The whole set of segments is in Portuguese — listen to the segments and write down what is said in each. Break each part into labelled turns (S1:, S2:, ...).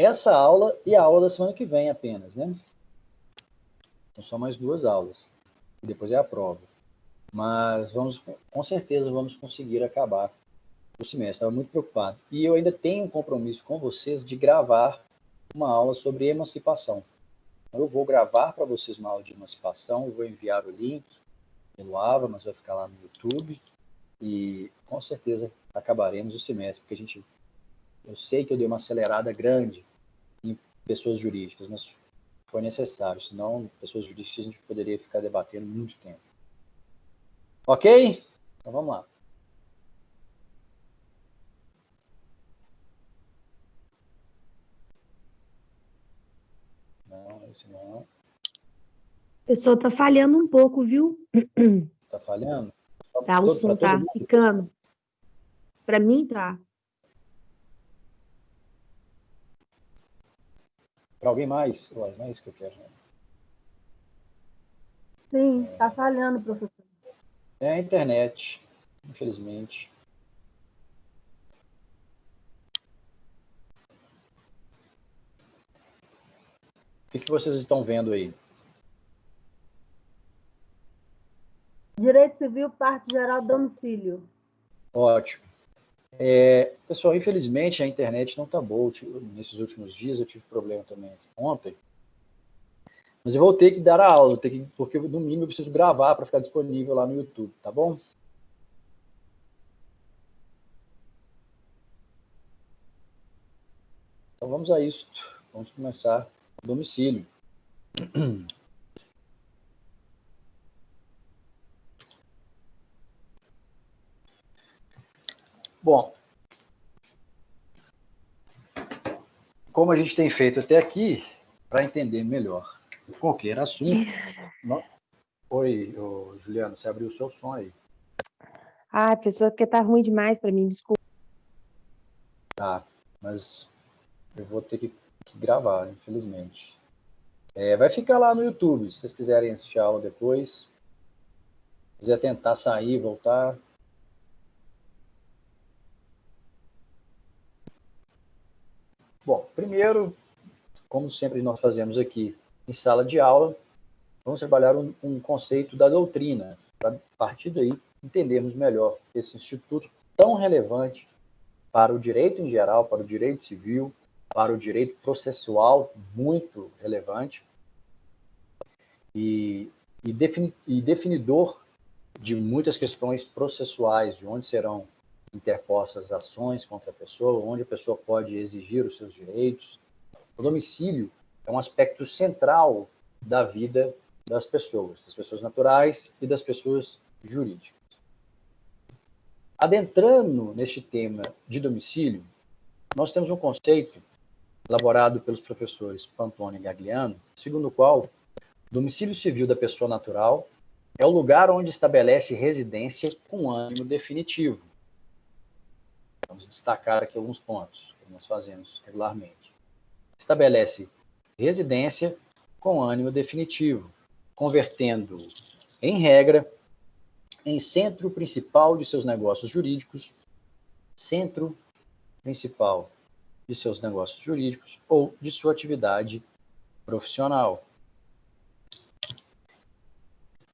S1: essa aula e a aula da semana que vem apenas, né? São só mais 2 aulas. E depois é a prova. Mas com certeza vamos conseguir acabar o semestre. Estava muito preocupado. E eu ainda tenho um compromisso com vocês de gravar uma aula sobre emancipação. Eu vou gravar para vocês uma aula de emancipação, eu vou enviar o link pelo Ava, mas vai ficar lá no YouTube. E com certeza acabaremos o semestre, porque eu sei que eu dei uma acelerada grande em pessoas jurídicas, mas foi necessário, senão pessoas jurídicas a gente poderia ficar debatendo muito tempo. Ok? Então vamos lá. Não, esse não.
S2: O pessoal tá falhando um pouco, viu?
S1: Tá falhando?
S2: Tá, o som tá ficando. Para mim, tá.
S1: Para alguém mais? Ué, não é isso que eu quero. Né?
S3: Sim, tá falhando, professor.
S1: É a internet, infelizmente. O que vocês estão vendo aí?
S3: Direito Civil, parte geral, domicílio.
S1: Ótimo. Pessoal, infelizmente a internet não está boa. Nesses últimos dias eu tive problema também ontem. Mas eu vou ter que dar a aula, porque no domingo eu preciso gravar para ficar disponível lá no YouTube, tá bom? Então vamos a isso. Vamos começar o domicílio. Bom, como a gente tem feito até aqui, para entender melhor qualquer assunto. Oi, Juliana, você abriu o seu som aí.
S2: Ah, professor, porque tá ruim demais para mim, desculpa.
S1: Tá, mas eu vou ter que gravar, infelizmente. Vai ficar lá no YouTube, se vocês quiserem assistir a aula depois. Se quiser tentar sair, voltar. Bom, primeiro, como sempre nós fazemos aqui em sala de aula, vamos trabalhar um conceito da doutrina, para, a partir daí, entendermos melhor esse instituto tão relevante para o direito em geral, para o direito civil, para o direito processual, muito relevante, e definidor de muitas questões processuais, de onde serão interpostas ações contra a pessoa, onde a pessoa pode exigir os seus direitos. O domicílio é um aspecto central da vida das pessoas naturais e das pessoas jurídicas. Adentrando neste tema de domicílio, nós temos um conceito elaborado pelos professores Pantone e Gagliano, segundo o qual o domicílio civil da pessoa natural é o lugar onde estabelece residência com ânimo definitivo. Vamos destacar aqui alguns pontos que nós fazemos regularmente. Estabelece residência com ânimo definitivo, convertendo, em regra, em centro principal de seus negócios jurídicos, centro principal de seus negócios jurídicos ou de sua atividade profissional.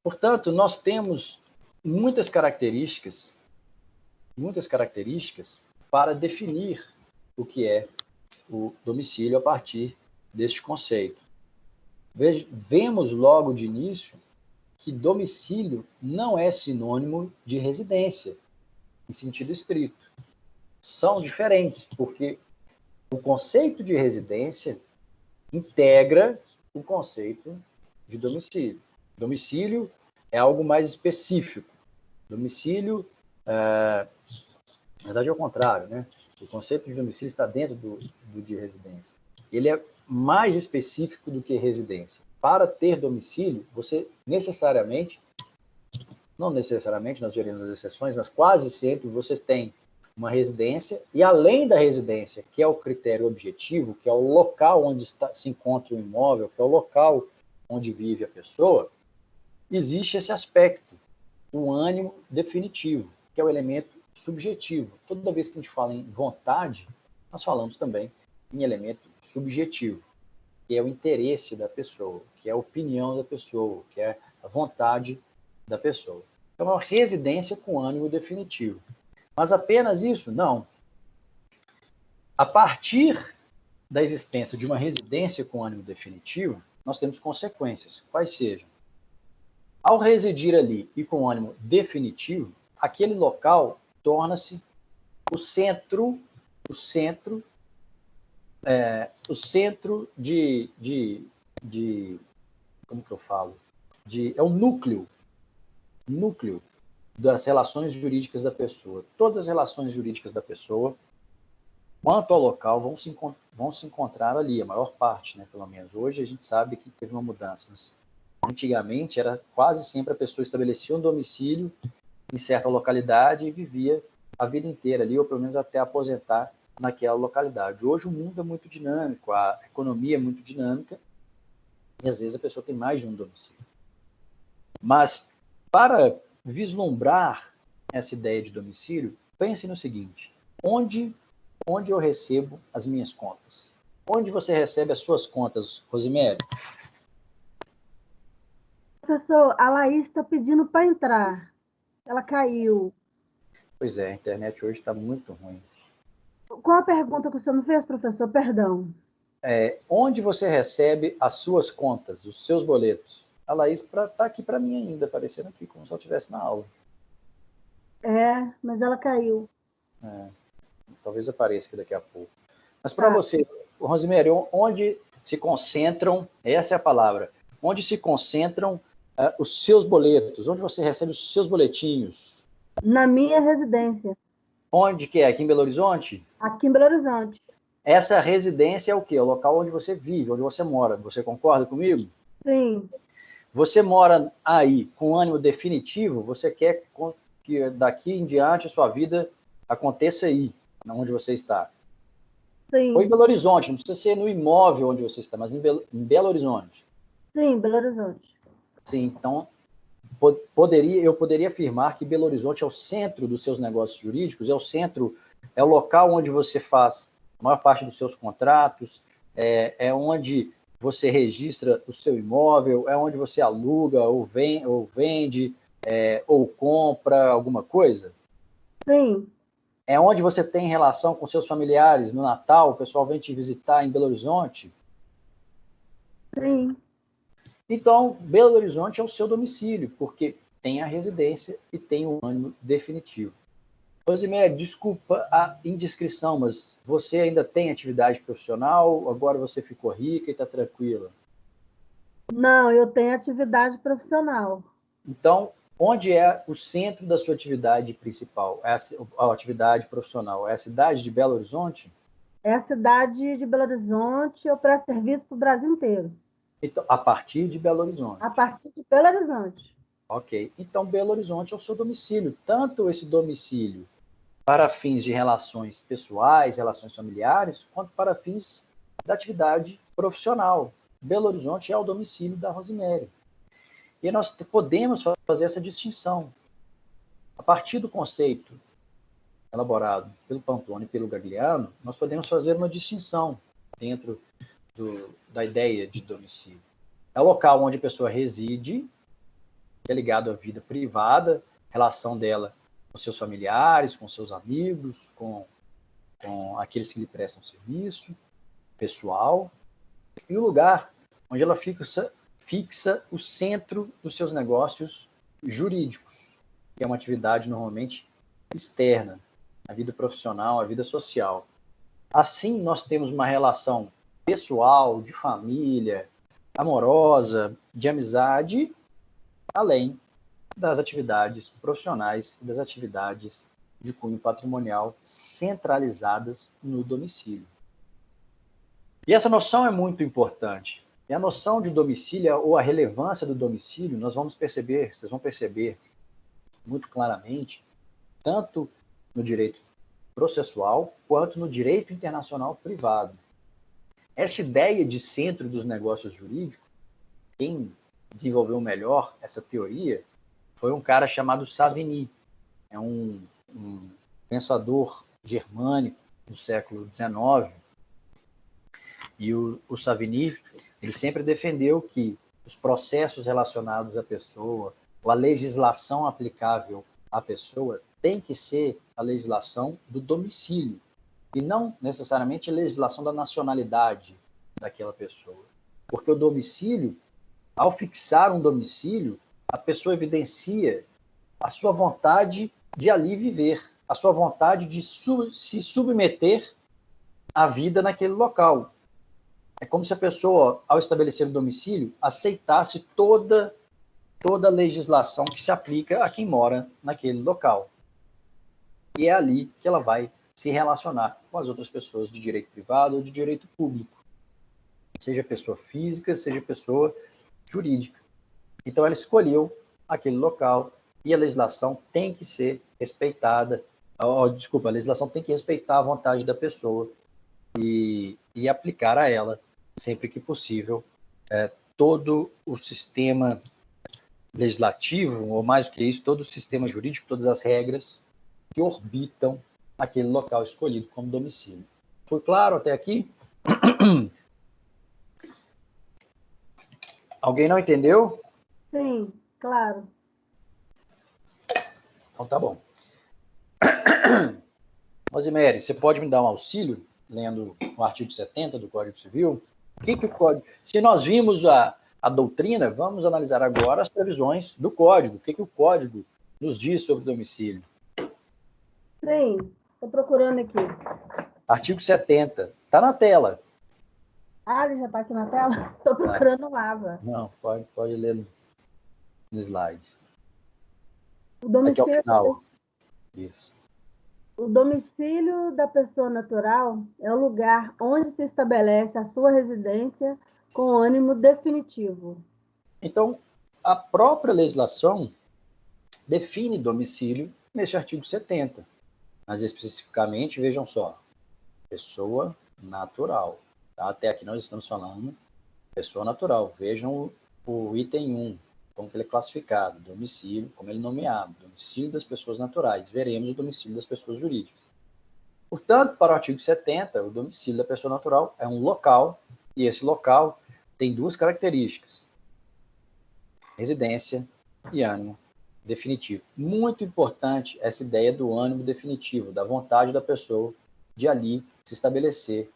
S1: Portanto, nós temos muitas características para definir o que é o domicílio a partir deste conceito. Vemos logo de início que domicílio não é sinônimo de residência, em sentido estrito. São diferentes, porque o conceito de residência integra o conceito de domicílio. Domicílio é algo mais específico. Domicílio, na verdade, é o contrário, né? O conceito de domicílio está dentro do de residência. Ele é mais específico do que residência. Para ter domicílio, você necessariamente, não necessariamente, nós veremos as exceções, mas quase sempre você tem uma residência, e além da residência, que é o critério objetivo, que é o local onde se encontra o imóvel, que é o local onde vive a pessoa, existe esse aspecto, o ânimo definitivo, que é o elemento subjetivo. Toda vez que a gente fala em vontade, nós falamos também em elemento subjetivo, que é o interesse da pessoa, que é a opinião da pessoa, que é a vontade da pessoa. Então, é uma residência com ânimo definitivo. Mas apenas isso? Não. A partir da existência de uma residência com ânimo definitivo, nós temos consequências, quais sejam. Ao residir ali e com ânimo definitivo, aquele local torna-se o centro de como que eu falo? É o núcleo das relações jurídicas da pessoa. Todas as relações jurídicas da pessoa, quanto ao local, vão se encontrar ali, a maior parte, né, pelo menos. Hoje a gente sabe que teve uma mudança, mas antigamente era quase sempre a pessoa estabelecia um domicílio em certa localidade e vivia a vida inteira ali, ou pelo menos até aposentar naquela localidade. Hoje o mundo é muito dinâmico, a economia é muito dinâmica, e às vezes a pessoa tem mais de um domicílio. Mas, para vislumbrar essa ideia de domicílio, pense no seguinte: onde eu recebo as minhas contas? Onde você recebe as suas contas, Rosemary?
S3: Professor, a Laís está pedindo para entrar. Ela caiu.
S1: Pois é, a internet hoje está muito ruim.
S3: Qual a pergunta que o senhor me fez, professor? Perdão.
S1: Onde você recebe as suas contas, os seus boletos? A Laís está aqui para mim ainda, aparecendo aqui, como se ela estivesse na aula.
S3: Mas ela caiu.
S1: Talvez apareça aqui daqui a pouco. Mas para você, Rosemary, onde se concentram, essa é a palavra, onde se concentram os seus boletos? Onde você recebe os seus boletinhos?
S3: Na minha residência.
S1: Onde que é? Aqui em Belo Horizonte?
S3: Aqui em Belo Horizonte.
S1: Essa residência é o quê? É o local onde você vive, onde você mora. Você concorda comigo?
S3: Sim.
S1: Você mora aí com ânimo definitivo, você quer que daqui em diante a sua vida aconteça aí, onde você está.
S3: Sim.
S1: Ou em Belo Horizonte, não precisa ser no imóvel onde você está, mas em Belo Horizonte.
S3: Sim, Belo Horizonte.
S1: Sim, então eu poderia afirmar que Belo Horizonte é o centro dos seus negócios jurídicos, é o local onde você faz a maior parte dos seus contratos, é onde você registra o seu imóvel, é onde você aluga ou vende, ou compra alguma coisa?
S3: Sim.
S1: É onde você tem relação com seus familiares no Natal, o pessoal vem te visitar em Belo Horizonte?
S3: Sim.
S1: Então, Belo Horizonte é o seu domicílio, porque tem a residência e tem o ânimo definitivo. Rosemary, desculpa a indiscrição, mas você ainda tem atividade profissional? Agora você ficou rica e está tranquila?
S3: Não, eu tenho atividade profissional.
S1: Então, onde é o centro da sua atividade principal? A atividade profissional? É a cidade de Belo Horizonte?
S3: É a cidade de Belo Horizonte, eu presto serviço para o Brasil inteiro.
S1: Então, a partir de Belo Horizonte.
S3: A partir de Belo Horizonte.
S1: Ok. Então, Belo Horizonte é o seu domicílio. Tanto esse domicílio para fins de relações pessoais, relações familiares, quanto para fins da atividade profissional. Belo Horizonte é o domicílio da Rosemary. E nós podemos fazer essa distinção. A partir do conceito elaborado pelo Pamplona e pelo Gagliano, nós podemos fazer uma distinção dentro da ideia de domicílio. É o local onde a pessoa reside, que é ligado à vida privada, relação dela com seus familiares, com seus amigos, com aqueles que lhe prestam serviço, pessoal, e o lugar onde ela fixa o centro dos seus negócios jurídicos, que é uma atividade normalmente externa, a vida profissional, a vida social. Assim, nós temos uma relação pessoal, de família, amorosa, de amizade, além das atividades profissionais e das atividades de cunho patrimonial centralizadas no domicílio. E essa noção é muito importante. E a noção de domicílio, ou a relevância do domicílio, vocês vão perceber muito claramente, tanto no direito processual, quanto no direito internacional privado. Essa ideia de centro dos negócios jurídicos, quem desenvolveu melhor essa teoria foi um cara chamado Savigny. É um pensador germânico do século XIX, E o Savigny, ele sempre defendeu que os processos relacionados à pessoa, ou a legislação aplicável à pessoa, tem que ser a legislação do domicílio, e não necessariamente a legislação da nacionalidade daquela pessoa. Porque o domicílio, ao fixar um domicílio, a pessoa evidencia a sua vontade de ali viver, a sua vontade de se submeter à vida naquele local. É como se a pessoa, ao estabelecer o domicílio, aceitasse toda a legislação que se aplica a quem mora naquele local. E é ali que ela vai se relacionar com as outras pessoas de direito privado ou de direito público, seja pessoa física, seja pessoa jurídica. Então ela escolheu aquele local e a legislação tem que ser respeitada. A legislação tem que respeitar a vontade da pessoa e aplicar a ela, sempre que possível, todo o sistema legislativo, ou mais do que isso, todo o sistema jurídico, todas as regras que orbitam aquele local escolhido como domicílio. Foi claro até aqui? Alguém não entendeu?
S3: Sim, claro.
S1: Então tá bom. Rosemary, você pode me dar um auxílio, lendo o artigo 70 do Código Civil? O que o Código... Se nós vimos a doutrina, vamos analisar agora as previsões do Código. O que o Código nos diz sobre o domicílio?
S3: Sim, estou procurando aqui.
S1: Artigo 70. Está na tela.
S3: Ah, ele já está aqui na tela? Estou procurando o AVA.
S1: Não, pode ler no slide.
S3: O domicílio,
S1: aqui ao final. Isso.
S3: O domicílio da pessoa natural é o lugar onde se estabelece a sua residência com ânimo definitivo.
S1: Então, a própria legislação define domicílio neste artigo 70. Mas especificamente, vejam só, pessoa natural. Tá? Até aqui nós estamos falando pessoa natural. Vejam o item 1, como que ele é classificado, domicílio, como ele é nomeado, domicílio das pessoas naturais. Veremos o domicílio das pessoas jurídicas. Portanto, para o artigo 70, o domicílio da pessoa natural é um local, e esse local tem duas características: residência e ânimo definitivo. Muito importante essa ideia do ânimo definitivo, da vontade da pessoa de ali se estabelecer,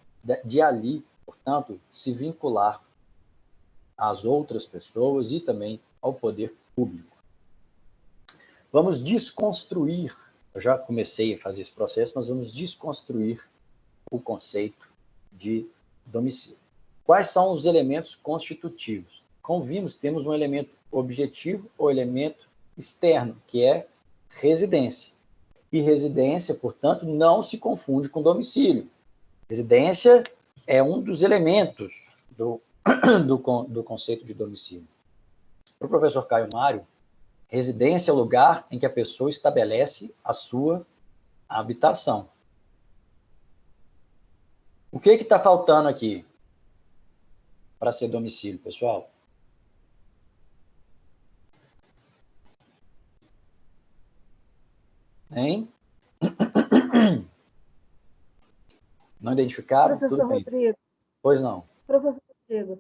S1: de ali, portanto, se vincular às outras pessoas e também ao poder público. Vamos desconstruir, eu já comecei a fazer esse processo, mas vamos desconstruir o conceito de domicílio. Quais são os elementos constitutivos? Como vimos, temos um elemento objetivo ou elemento externo, que é residência. E residência, portanto, não se confunde com domicílio. Residência é um dos elementos do conceito de domicílio. Para o professor Caio Mário, residência é o lugar em que a pessoa estabelece a sua habitação. O que está faltando aqui para ser domicílio, pessoal? Hein? Não identificaram?
S3: Professor
S1: Tudo bem.
S3: Rodrigo.
S1: Pois não.
S3: Professor Rodrigo,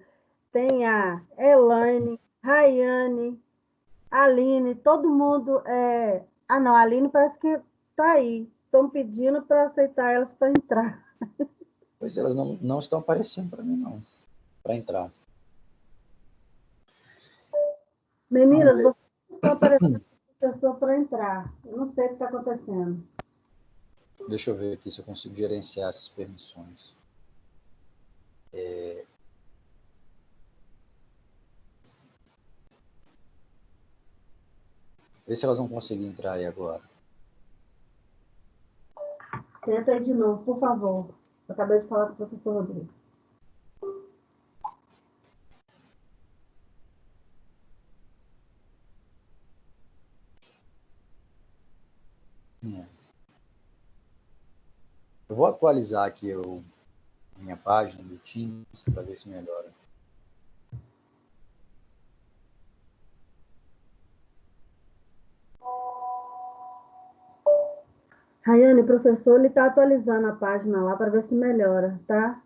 S3: tem a Elaine, Rayane, Aline, todo mundo. Ah, não, a Aline parece que está aí. Estão pedindo para aceitar elas para entrar.
S1: Pois elas não estão aparecendo para mim, não, para entrar.
S3: Meninas, vocês estão aparecendo pessoa para entrar. Eu não sei o que está acontecendo.
S1: Deixa eu ver aqui se eu consigo gerenciar essas permissões. Vê se elas vão conseguir entrar aí agora.
S3: Tenta aí de novo, por favor. Eu acabei de falar com o professor Rodrigo.
S1: Eu vou atualizar aqui a minha página do Teams para ver se melhora.
S3: Rayane, professor, ele está atualizando a página lá para ver se melhora, tá?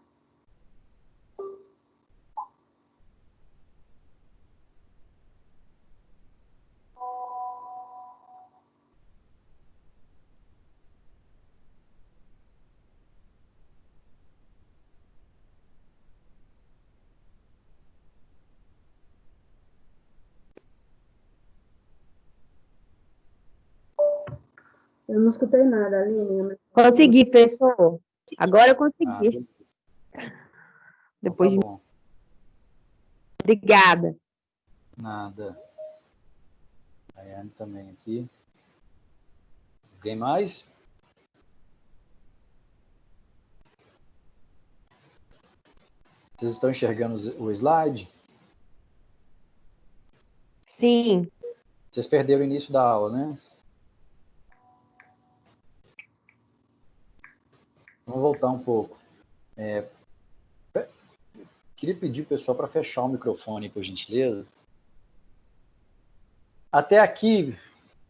S3: Eu não escutei nada, Aline.
S2: Consegui, professor. Agora eu consegui.
S1: Beleza.
S2: Depois
S1: Então,
S2: de...
S1: tá bom.
S2: Obrigada.
S1: Nada. Daiane também aqui. Alguém mais? Vocês estão enxergando o slide?
S2: Sim.
S1: Vocês perderam o início da aula, né? Vamos voltar um pouco. Queria pedir o pessoal para fechar o microfone, por gentileza. Até aqui,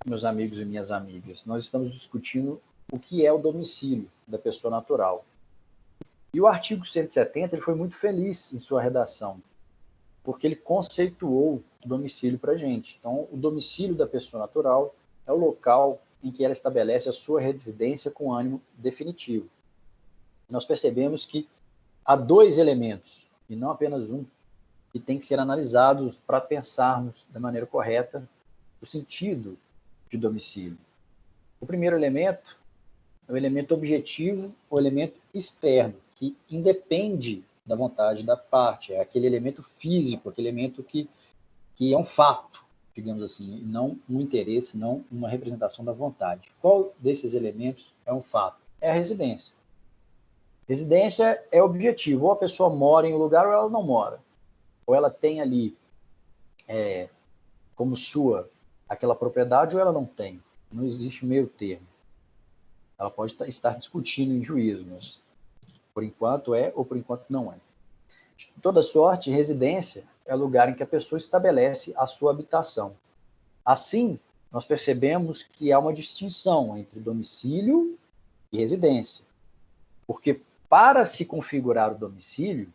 S1: meus amigos e minhas amigas, nós estamos discutindo o que é o domicílio da pessoa natural. E o artigo 170 ele foi muito feliz em sua redação, porque ele conceituou o domicílio para a gente. Então, o domicílio da pessoa natural é o local em que ela estabelece a sua residência com ânimo definitivo. Nós percebemos que há dois elementos, e não apenas um, que tem que ser analisados para pensarmos da maneira correta o sentido de domicílio. O primeiro elemento é o elemento objetivo, o elemento externo, que independe da vontade da parte, é aquele elemento físico, aquele elemento que é um fato, digamos assim, e não um interesse, não uma representação da vontade. Qual desses elementos é um fato? É a residência. Residência é objetivo, ou a pessoa mora em um lugar ou ela não mora, ou ela tem ali como sua aquela propriedade ou ela não tem. Não existe meio termo. Ela pode estar discutindo em juízo, mas por enquanto é ou por enquanto não é. De toda sorte, residência é o lugar em que a pessoa estabelece a sua habitação. Assim, nós percebemos que há uma distinção entre domicílio e residência. Porque para se configurar o domicílio,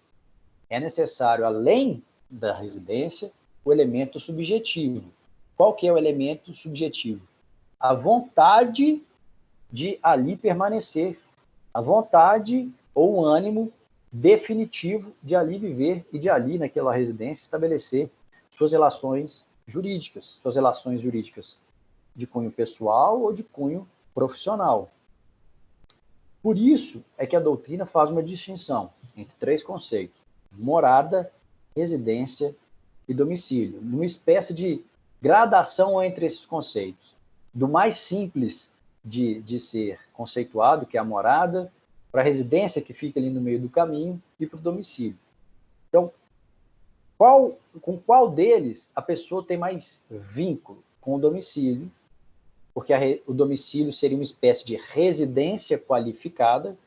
S1: é necessário, além da residência, o elemento subjetivo. Qual que é o elemento subjetivo? A vontade de ali permanecer, a vontade ou o ânimo definitivo de ali viver e de ali, naquela residência, estabelecer suas relações jurídicas de cunho pessoal ou de cunho profissional. Por isso é que a doutrina faz uma distinção entre três conceitos: morada, residência e domicílio, numa espécie de gradação entre esses conceitos, do mais simples de ser conceituado, que é a morada, para a residência, que fica ali no meio do caminho, e para o domicílio. Então, com qual deles a pessoa tem mais vínculo? Com o domicílio, porque o domicílio seria uma espécie de residência qualificada,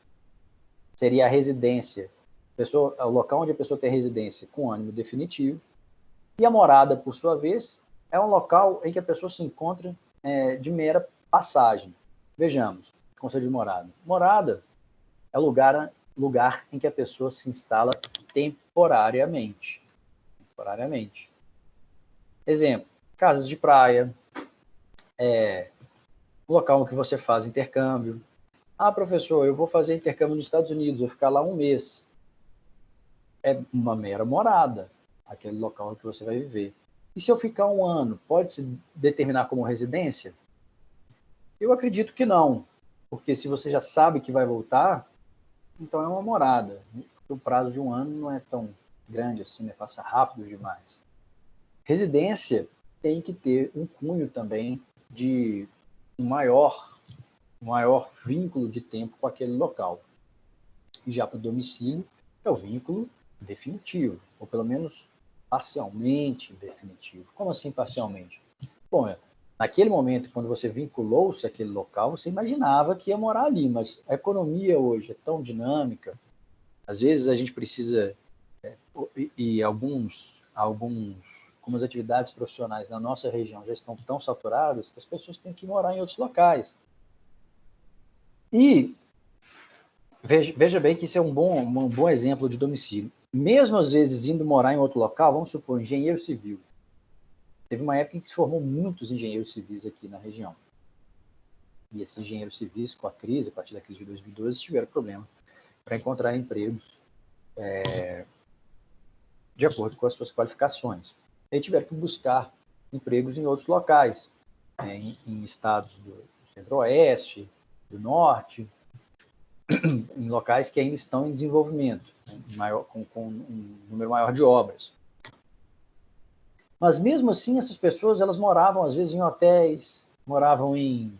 S1: seria a residência, o local onde a pessoa tem residência com ânimo definitivo, e a morada, por sua vez, é um local em que a pessoa se encontra de mera passagem. Vejamos, conceito de morada. Morada é o lugar em que a pessoa se instala temporariamente. Exemplo, casas de praia, local em que você faz intercâmbio. Ah, professor, eu vou fazer intercâmbio nos Estados Unidos, vou ficar lá um mês. É uma mera morada, aquele local em que você vai viver. E se eu ficar um ano, pode se determinar como residência? Eu acredito que não, porque se você já sabe que vai voltar, então é uma morada. O prazo de um ano não é tão grande assim, né? Passa rápido demais. Residência tem que ter um cunho também de um maior vínculo de tempo com aquele local. E já para o domicílio é o vínculo definitivo, ou pelo menos parcialmente definitivo. Como assim parcialmente? Bom, naquele momento, quando você vinculou-se àquele local, você imaginava que ia morar ali, mas a economia hoje é tão dinâmica, às vezes a gente precisa, e algumas atividades profissionais na nossa região já estão tão saturadas que as pessoas têm que morar em outros locais. E veja bem que isso é um bom exemplo de domicílio. Mesmo às vezes indo morar em outro local, vamos supor, engenheiro civil. Teve uma época em que se formou muitos engenheiros civis aqui na região. E esses engenheiros civis, com a crise, a partir da crise de 2012, tiveram problema para encontrar empregos de acordo com as suas qualificações. E tiveram que buscar empregos em outros locais, em estados dos centro-oeste, do norte, em locais que ainda estão em desenvolvimento, né, com um número maior de obras. Mas mesmo assim, essas pessoas elas moravam às vezes em hotéis, moravam em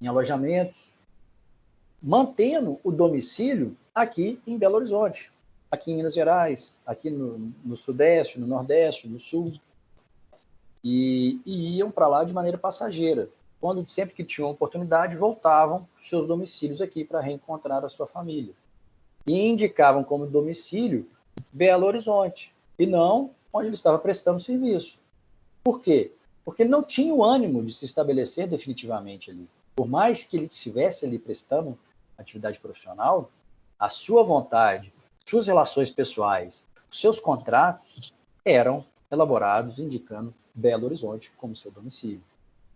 S1: alojamentos, mantendo o domicílio aqui em Belo Horizonte, aqui em Minas Gerais, aqui no Sudeste, no Nordeste, no Sul, e iam para lá de maneira passageira. Quando sempre que tinham oportunidade, voltavam para os seus domicílios aqui para reencontrar a sua família. E indicavam como domicílio Belo Horizonte, e não onde ele estava prestando serviço. Por quê? Porque ele não tinha o ânimo de se estabelecer definitivamente ali. Por mais que ele estivesse ali prestando atividade profissional, a sua vontade, suas relações pessoais, os seus contratos eram elaborados indicando Belo Horizonte como seu domicílio.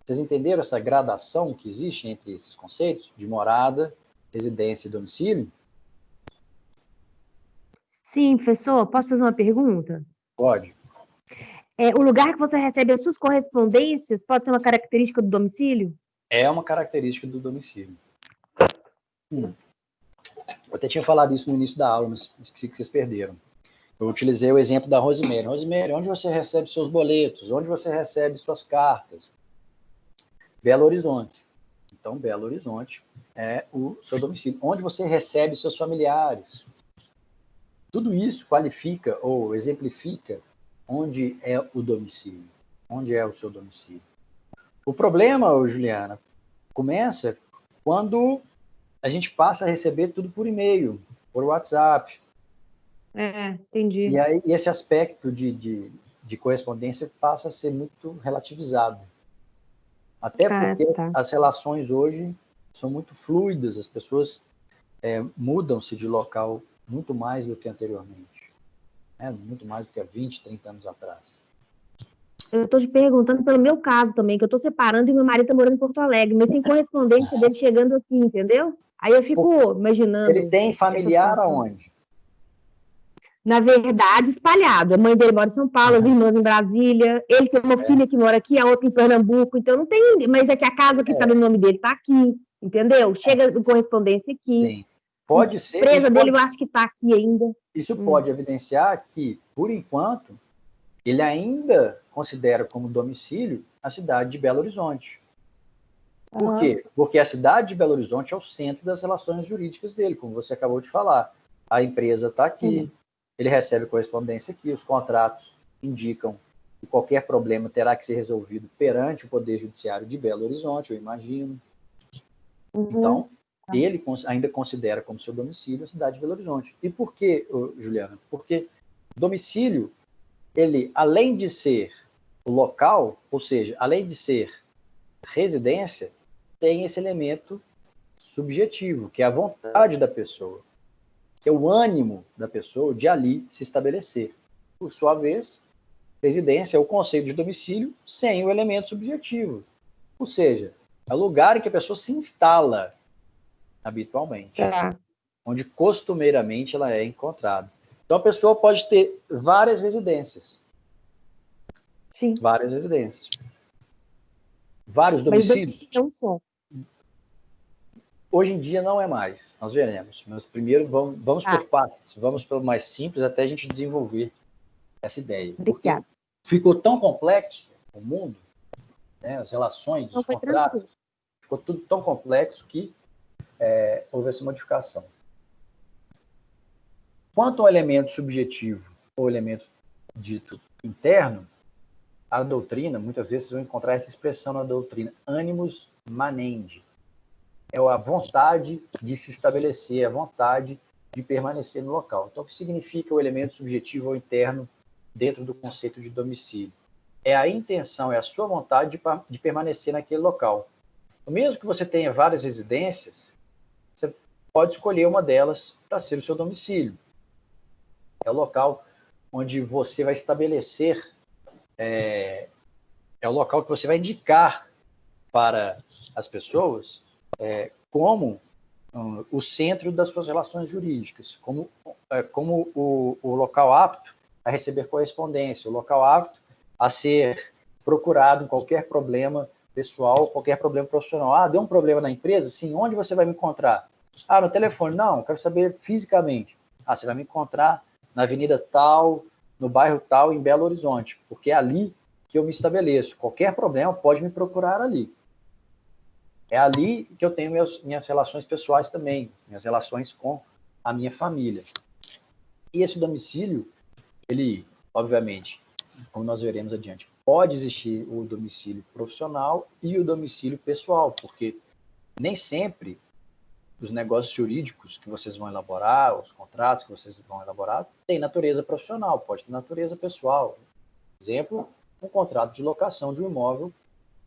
S1: Vocês entenderam essa gradação que existe entre esses conceitos de morada, residência e domicílio?
S2: Sim, professor, posso fazer uma pergunta?
S1: Pode.
S2: O lugar que você recebe as suas correspondências pode ser uma característica do domicílio?
S1: É uma característica do domicílio. Eu até tinha falado isso no início da aula, mas esqueci que vocês perderam. Eu utilizei o exemplo da Rosemary. Rosemary, onde você recebe seus boletos? Onde você recebe suas cartas? Belo Horizonte. Então, Belo Horizonte é o seu domicílio. Onde você recebe seus familiares? Tudo isso qualifica ou exemplifica onde é o domicílio. Onde é o seu domicílio. O problema, Juliana, começa quando a gente passa a receber tudo por e-mail, por WhatsApp.
S2: Entendi.
S1: E aí esse aspecto de correspondência passa a ser muito relativizado. Até porque as relações hoje são muito fluidas, as pessoas mudam-se de local muito mais do que anteriormente. Muito mais do que há 20, 30 anos atrás.
S2: Eu estou te perguntando pelo meu caso também, que eu estou separando e meu marido está morando em Porto Alegre, mas tem correspondência dele chegando aqui, entendeu? Aí eu fico imaginando.
S1: Ele tem familiar aonde?
S2: Na verdade, espalhado. A mãe dele mora em São Paulo, as irmãs em Brasília, ele tem uma filha que mora aqui, a outra em Pernambuco, então não tem, mas é que a casa que está no nome dele está aqui, entendeu? Chega correspondência aqui.
S1: Sim. Pode ser.
S2: A empresa dele eu acho que está aqui ainda.
S1: Isso pode evidenciar que, por enquanto, ele ainda considera como domicílio a cidade de Belo Horizonte. Por quê? Porque a cidade de Belo Horizonte é o centro das relações jurídicas dele, como você acabou de falar. A empresa está aqui, ele recebe correspondência aqui, os contratos indicam que qualquer problema terá que ser resolvido perante o Poder Judiciário de Belo Horizonte, eu imagino. Então, ele ainda considera como seu domicílio a cidade de Belo Horizonte. E por quê, Juliana? Porque domicílio, ele, além de ser o local, ou seja, além de ser residência, tem esse elemento subjetivo, que é a vontade da pessoa, que é o ânimo da pessoa de ali se estabelecer. Por sua vez, residência é o conceito de domicílio sem o elemento subjetivo. Ou seja, é o lugar em que a pessoa se instala habitualmente, onde costumeiramente ela é encontrada. Então a pessoa pode ter várias residências.
S2: Sim.
S1: Várias residências. Vários domicílios.
S2: Mas não só.
S1: Hoje em dia não é mais, nós veremos. Mas primeiro vamos por partes, vamos pelo mais simples até a gente desenvolver essa ideia. Porque ficou tão complexo o mundo, né, as relações, os contratos, ficou tudo tão complexo que houve essa modificação. Quanto ao elemento subjetivo ou elemento dito interno, a doutrina, muitas vezes vocês vão encontrar essa expressão na doutrina, animus manendi. É a vontade de se estabelecer, a vontade de permanecer no local. Então, o que significa o elemento subjetivo ou interno dentro do conceito de domicílio? É a intenção, é a sua vontade de permanecer naquele local. Mesmo que você tenha várias residências, você pode escolher uma delas para ser o seu domicílio. É o local onde você vai estabelecer, é o local que você vai indicar para as pessoas como o centro das suas relações jurídicas, como o local apto a receber correspondência, o local apto a ser procurado em qualquer problema pessoal, qualquer problema profissional. Ah, deu um problema na empresa? Sim, onde você vai me encontrar? Ah, no telefone. Não, quero saber fisicamente. Ah, você vai me encontrar na avenida tal, no bairro tal, em Belo Horizonte, porque é ali que eu me estabeleço. Qualquer problema pode me procurar ali. É ali que eu tenho minhas relações pessoais também, minhas relações com a minha família. E esse domicílio, ele, obviamente, como nós veremos adiante, pode existir o domicílio profissional e o domicílio pessoal, porque nem sempre os negócios jurídicos que vocês vão elaborar, os contratos que vocês vão elaborar, tem natureza profissional, pode ter natureza pessoal. Exemplo, um contrato de locação de um imóvel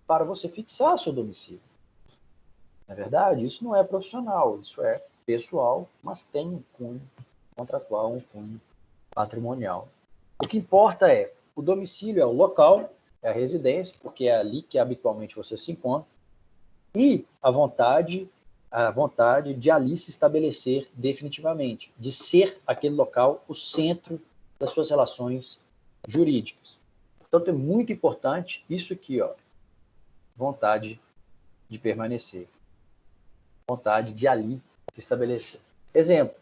S1: para você fixar seu domicílio. Na verdade, isso não é profissional, isso é pessoal, mas tem um cunho contratual, um cunho patrimonial. O que importa é, o domicílio é o local, é a residência, porque é ali que habitualmente você se encontra, e a vontade de ali se estabelecer definitivamente, de ser aquele local o centro das suas relações jurídicas. Portanto, é muito importante isso aqui, ó, vontade de permanecer, vontade de ali se estabelecer. Exemplo,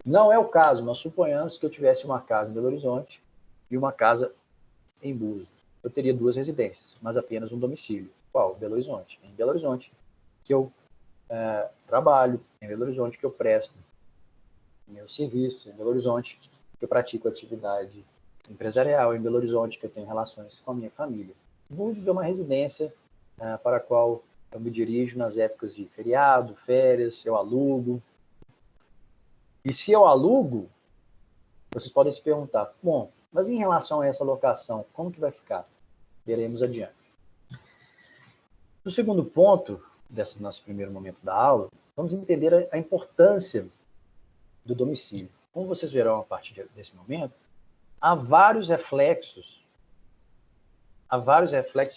S1: não é o caso, nós suponhamos que eu tivesse uma casa em Belo Horizonte e uma casa em Búzios. Eu teria duas residências, mas apenas um domicílio. Qual? Belo Horizonte. Em Belo Horizonte, que eu trabalho, em Belo Horizonte, que eu presto meus serviços, em Belo Horizonte, que eu pratico atividade empresarial, em Belo Horizonte, que eu tenho relações com a minha família. Búzios é uma residência para a qual eu me dirijo nas épocas de feriado, férias, eu alugo. E se eu alugo, vocês podem se perguntar, bom, mas em relação a essa locação, como que vai ficar? Veremos adiante. No segundo ponto, desse nosso primeiro momento da aula, vamos entender a importância do domicílio. Como vocês verão a partir desse momento, há vários reflexos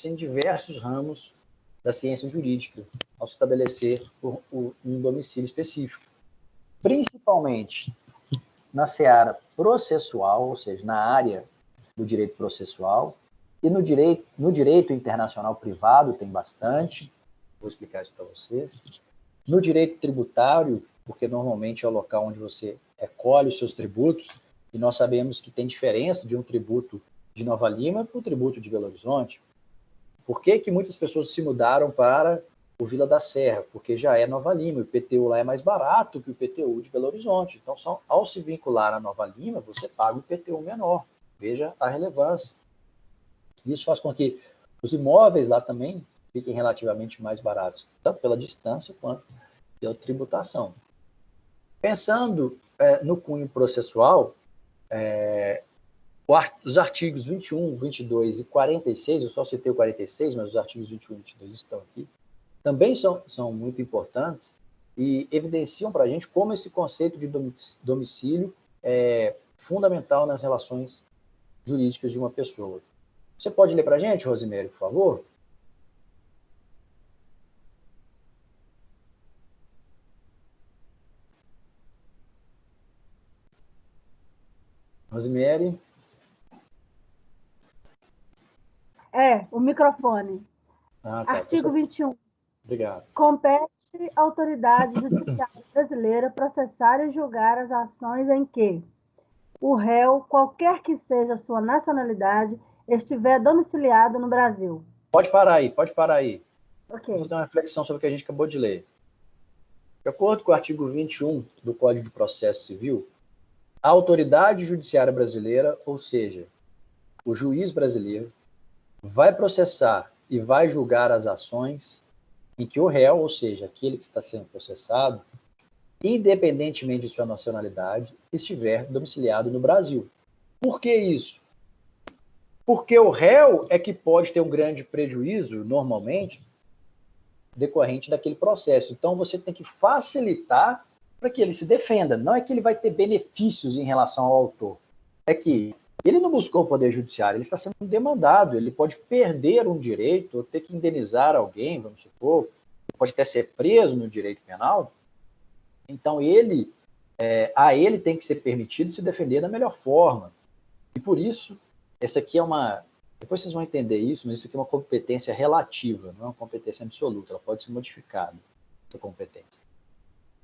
S1: em diversos ramos da ciência jurídica ao se estabelecer um domicílio específico. Principalmente na seara processual, ou seja, na área do direito processual, e no direito internacional privado tem bastante, vou explicar isso para vocês. No direito tributário, porque normalmente é o local onde você recolhe os seus tributos, e nós sabemos que tem diferença de um tributo de Nova Lima para o tributo de Belo Horizonte. Por que muitas pessoas se mudaram para o Vila da Serra? Porque já é Nova Lima, o IPTU lá é mais barato que o IPTU de Belo Horizonte. Então, ao se vincular a Nova Lima, você paga o IPTU menor. Veja a relevância. Isso faz com que os imóveis lá também fiquem relativamente mais baratos, tanto pela distância quanto pela tributação. Pensando no cunho processual, os artigos 21, 22 e 46, eu só citei o 46, mas os artigos 21 e 22 estão aqui, também são muito importantes e evidenciam para a gente como esse conceito de domicílio é fundamental nas relações jurídicas de uma pessoa. Você pode ler para a gente, Rosimério, por favor? Rosimério?
S3: O microfone.
S1: Tá.
S3: Artigo 21.
S1: Obrigado.
S3: Compete à autoridade judiciária brasileira processar e julgar as ações em que o réu, qualquer que seja a sua nacionalidade, estiver domiciliado no Brasil.
S1: Pode parar aí.
S3: Ok.
S1: Vamos fazer uma reflexão sobre o que a gente acabou de ler. De acordo com o artigo 21 do Código de Processo Civil, a autoridade judiciária brasileira, ou seja, o juiz brasileiro, vai processar e vai julgar as ações em que o réu, ou seja, aquele que está sendo processado, independentemente de sua nacionalidade, estiver domiciliado no Brasil. Por que isso? Porque o réu é que pode ter um grande prejuízo, normalmente, decorrente daquele processo. Então, você tem que facilitar para que ele se defenda. Não é que ele vai ter benefícios em relação ao autor. É que ele não buscou o poder judiciário, ele está sendo demandado, ele pode perder um direito, ou ter que indenizar alguém, vamos supor, pode até ser preso no direito penal. Então, a ele tem que ser permitido se defender da melhor forma. E por isso, essa aqui é uma Depois vocês vão entender isso, mas isso aqui é uma competência relativa, não é uma competência absoluta, ela pode ser modificada, essa competência.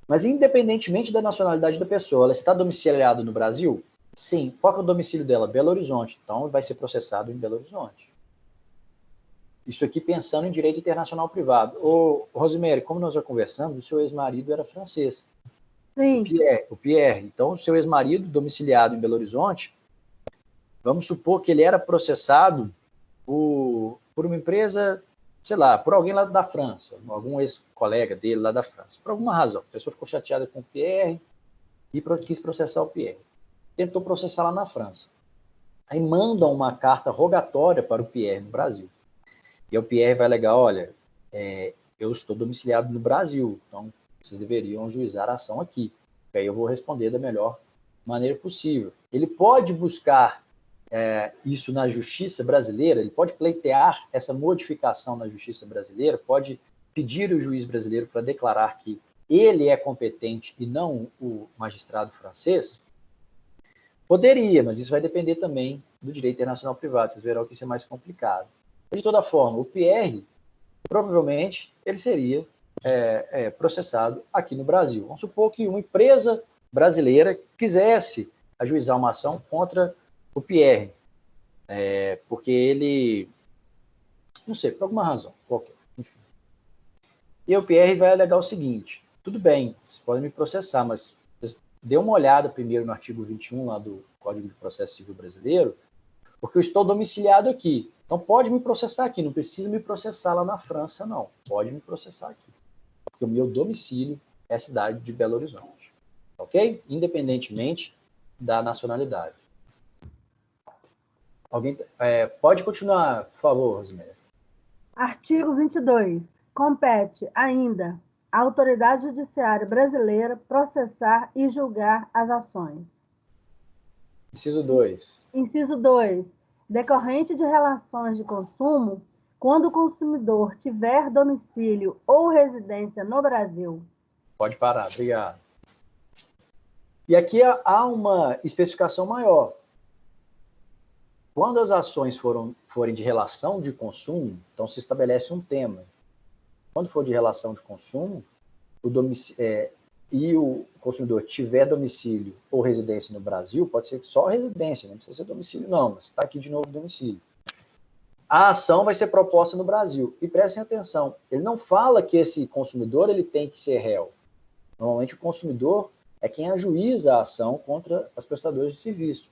S1: Mas independentemente da nacionalidade da pessoa, ela está domiciliada no Brasil? Sim. Qual que é o domicílio dela? Belo Horizonte. Então, vai ser processado em Belo Horizonte. Isso aqui pensando em direito internacional privado. Ô, Rosemary, como nós já conversamos, o seu ex-marido era francês.
S3: Sim.
S1: O Pierre. Então, o seu ex-marido, domiciliado em Belo Horizonte, vamos supor que ele era processado por uma empresa, sei lá, por alguém lá da França, algum ex-colega dele lá da França, por alguma razão. A pessoa ficou chateada com o Pierre e quis processar o Pierre. Tentou processar lá na França. Aí mandam uma carta rogatória para o Pierre no Brasil. E o Pierre vai alegar, olha, eu estou domiciliado no Brasil, então vocês deveriam ajuizar a ação aqui. E aí eu vou responder da melhor maneira possível. Ele pode buscar isso na justiça brasileira, ele pode pleitear essa modificação na justiça brasileira, pode pedir ao juiz brasileiro para declarar que ele é competente e não o magistrado francês? Poderia, mas isso vai depender também do direito internacional privado. Vocês verão que isso é mais complicado. De toda forma, o Pierre, provavelmente, ele seria processado aqui no Brasil. Vamos supor que uma empresa brasileira quisesse ajuizar uma ação contra o Pierre, porque ele, não sei, por alguma razão, qualquer, enfim. E o Pierre vai alegar o seguinte: tudo bem, vocês podem me processar, mas dê uma olhada primeiro no artigo 21 lá do Código de Processo Civil Brasileiro, porque eu estou domiciliado aqui. Então pode me processar aqui, não precisa me processar lá na França, não. Pode me processar aqui. Porque o meu domicílio é a cidade de Belo Horizonte. Ok? Independentemente da nacionalidade. Alguém pode continuar, por favor, Rosemary.
S3: Artigo 22. Compete ainda à autoridade judiciária brasileira processar e julgar as ações.
S1: Inciso 2.
S3: Inciso 2. Decorrente de relações de consumo, quando o consumidor tiver domicílio ou residência no Brasil.
S1: Pode parar, obrigado. E aqui há uma especificação maior. Quando as ações forem de relação de consumo, então se estabelece um tema. Quando for de relação de consumo, e o consumidor tiver domicílio ou residência no Brasil, pode ser só residência, não precisa ser domicílio não, mas está aqui de novo domicílio. A ação vai ser proposta no Brasil. E prestem atenção, ele não fala que esse consumidor ele tem que ser réu. Normalmente o consumidor é quem ajuiza a ação contra as prestadoras de serviço.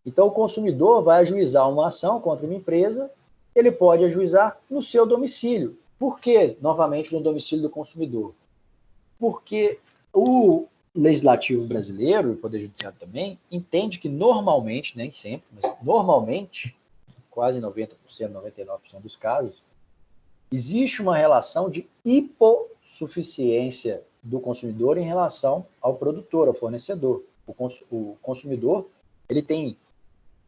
S1: Então o consumidor vai ajuizar uma ação contra uma empresa, ele pode ajuizar no seu domicílio. Por que, novamente, no domicílio do consumidor? Porque o legislativo brasileiro, e o Poder Judiciário também, entende que normalmente, nem sempre, mas normalmente, quase 90%, 99% dos casos, existe uma relação de hipossuficiência do consumidor em relação ao produtor, ao fornecedor. O consumidor ele tem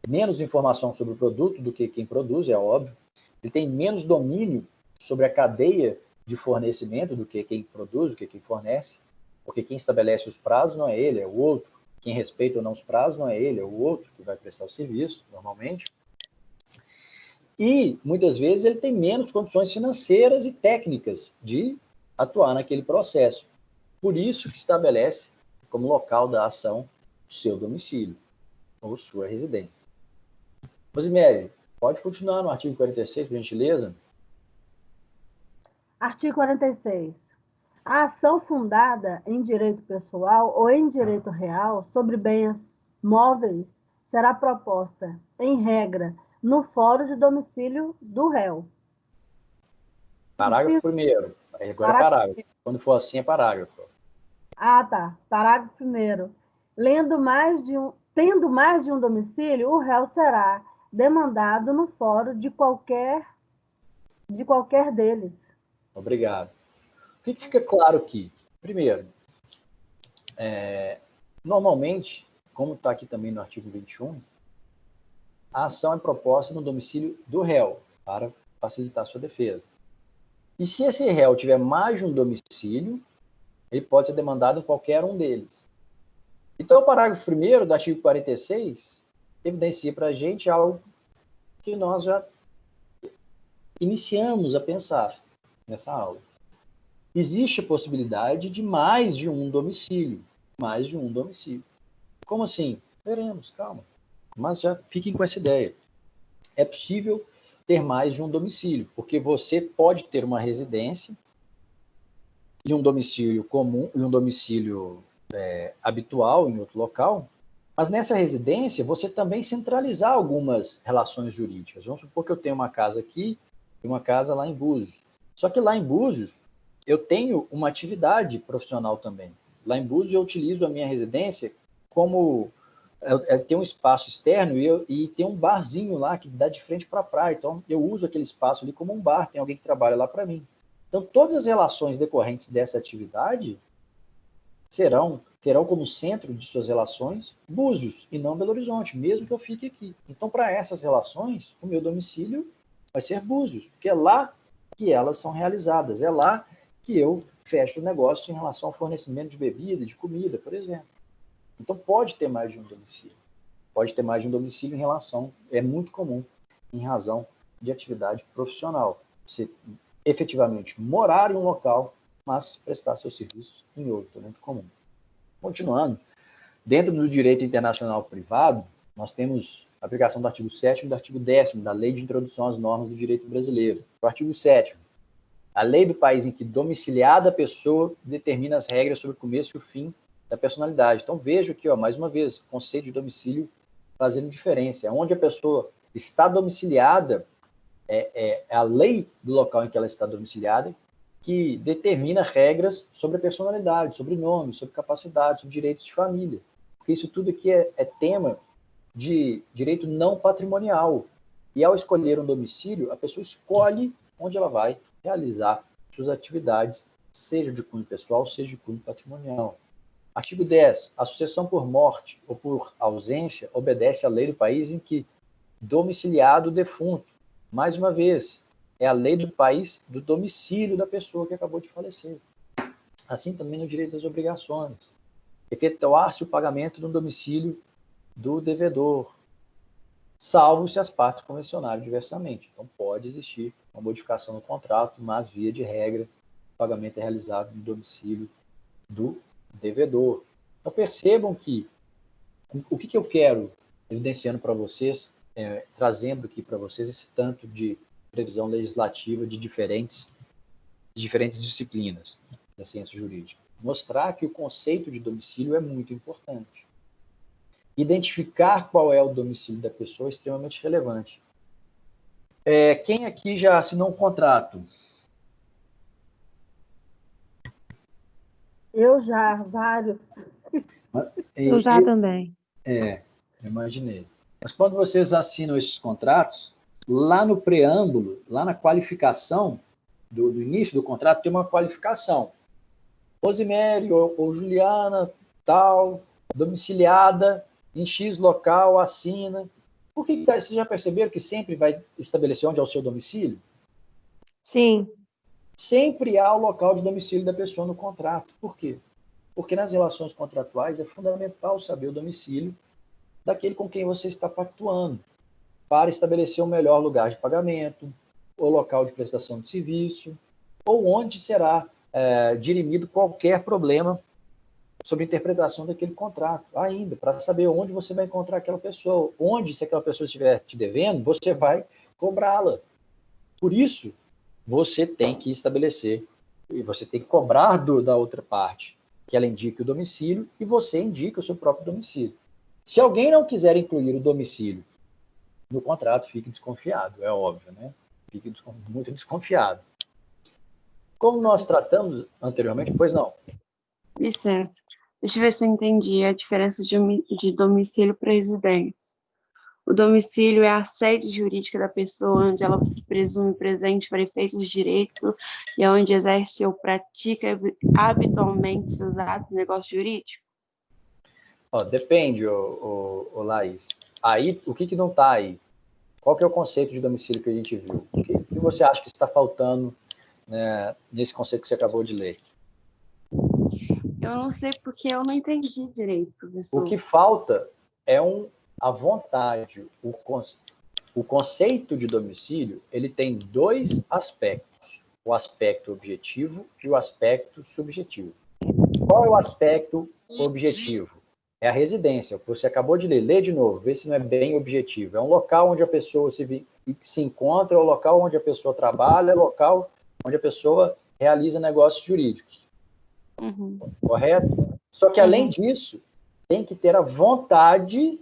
S1: menos informação sobre o produto do que quem produz, é óbvio. Ele tem menos domínio sobre a cadeia de fornecimento do que quem produz, do que quem fornece, porque quem estabelece os prazos não é ele, é o outro. Quem respeita ou não os prazos não é ele, é o outro que vai prestar o serviço, normalmente. E, muitas vezes, ele tem menos condições financeiras e técnicas de atuar naquele processo. Por isso que estabelece como local da ação o seu domicílio ou sua residência. Rosemary, pode continuar no artigo 46, por gentileza?
S3: Artigo 46. A ação fundada em direito pessoal ou em direito real sobre bens móveis será proposta, em regra, no fórum de domicílio do réu.
S1: Parágrafo 1º. Agora é parágrafo. Quando for assim, é parágrafo.
S3: Ah, tá. Parágrafo 1º. Tendo mais de um domicílio, o réu será demandado no fórum de qualquer deles.
S1: Obrigado. O que fica claro aqui? Primeiro, normalmente, como está aqui também no artigo 21, a ação é proposta no domicílio do réu, para facilitar a sua defesa. E se esse réu tiver mais de um domicílio, ele pode ser demandado em qualquer um deles. Então, o parágrafo 1º do artigo 46 evidencia para a gente algo que nós já iniciamos a pensar nessa aula. Existe a possibilidade de mais de um domicílio. Mais de um domicílio. Como assim? Veremos, calma. Mas já fiquem com essa ideia. É possível ter mais de um domicílio, porque você pode ter uma residência e um domicílio comum, e um domicílio habitual em outro local, mas nessa residência você também centralizar algumas relações jurídicas. Vamos supor que eu tenho uma casa aqui e uma casa lá em Búzios. Só que lá em Búzios eu tenho uma atividade profissional também. Lá em Búzios eu utilizo a minha residência como tem um espaço externo e tem um barzinho lá que dá de frente para a praia. Então eu uso aquele espaço ali como um bar, tem alguém que trabalha lá para mim. Então todas as relações decorrentes dessa atividade terão como centro de suas relações Búzios e não Belo Horizonte, mesmo que eu fique aqui. Então, para essas relações, o meu domicílio vai ser Búzios, porque é lá que elas são realizadas, é lá que eu fecho o negócio em relação ao fornecimento de bebida, de comida, por exemplo. Então, pode ter mais de um domicílio. Pode ter mais de um domicílio em relação, é muito comum, em razão de atividade profissional. Você efetivamente morar em um local, mas prestar seus serviços em outro, é muito comum. Continuando, dentro do direito internacional privado, nós temos a aplicação do artigo 7º e do artigo 10º da Lei de Introdução às Normas do Direito Brasileiro. O artigo 7º, a lei do país em que domiciliada a pessoa determina as regras sobre o começo e o fim da personalidade. Então, vejo aqui, mais uma vez, o conceito de domicílio fazendo diferença. Onde a pessoa está domiciliada, é a lei do local em que ela está domiciliada que determina regras sobre a personalidade, sobre nome, sobre capacidade, sobre direitos de família. Porque isso tudo aqui é tema de direito não patrimonial. E ao escolher um domicílio, a pessoa escolhe onde ela vai realizar suas atividades, seja de cunho pessoal, seja de cunho patrimonial. Artigo 10. A sucessão por morte ou por ausência obedece à lei do país em que domiciliado o defunto. Mais uma vez, é a lei do país do domicílio da pessoa que acabou de falecer. Assim também no direito das obrigações. Efetuar-se o pagamento no domicílio do devedor, salvo se as partes convencionarem diversamente. Então, pode existir uma modificação no contrato, mas, via de regra, o pagamento é realizado no domicílio do devedor. Então, percebam que o que eu quero evidenciando para vocês, trazendo aqui para vocês esse tanto de previsão legislativa de diferentes disciplinas da ciência jurídica. Mostrar que o conceito de domicílio é muito importante. Identificar qual é o domicílio da pessoa é extremamente relevante. Quem aqui já assinou um contrato?
S3: Eu já, vários.
S2: Eu já também.
S1: Imaginei. Mas quando vocês assinam esses contratos, lá no preâmbulo, lá na qualificação do início do contrato, tem uma qualificação. Rosemary ou Juliana, tal, domiciliada em X local, assina. Por que vocês já perceberam que sempre vai estabelecer onde é o seu domicílio?
S2: Sim.
S1: Sempre há o local de domicílio da pessoa no contrato. Por quê? Porque nas relações contratuais é fundamental saber o domicílio daquele com quem você está pactuando, para estabelecer o melhor lugar de pagamento, o local de prestação de serviço, ou onde será dirimido qualquer problema sobre a interpretação daquele contrato, ainda, para saber onde você vai encontrar aquela pessoa, onde, se aquela pessoa estiver te devendo, você vai cobrá-la. Por isso, você tem que estabelecer, e você tem que cobrar da outra parte, que ela indique o domicílio, e você indica o seu próprio domicílio. Se alguém não quiser incluir o domicílio no contrato, fique desconfiado, é óbvio, né? Fique muito desconfiado. Como nós tratamos anteriormente, pois não.
S4: Licença. Deixa eu ver se eu entendi a diferença de domicílio para residência. O domicílio é a sede jurídica da pessoa, onde ela se presume presente para efeitos de direito e é onde exerce ou pratica habitualmente seus atos de negócio jurídico?
S1: Depende, Laís. Aí, o que não está aí? Qual que é o conceito de domicílio que a gente viu? O que você acha que está faltando, né, nesse conceito que você acabou de ler?
S4: Eu não sei porque eu não entendi direito, professor.
S1: O que falta é a vontade, o conceito de domicílio, ele tem dois aspectos, o aspecto objetivo e o aspecto subjetivo. Qual é o aspecto objetivo? É a residência, que você acabou de ler. Lê de novo, vê se não é bem objetivo. É um local onde a pessoa se encontra, é o local onde a pessoa trabalha, é o local onde a pessoa realiza negócios jurídicos. Correto? Só que, além disso, tem que ter a vontade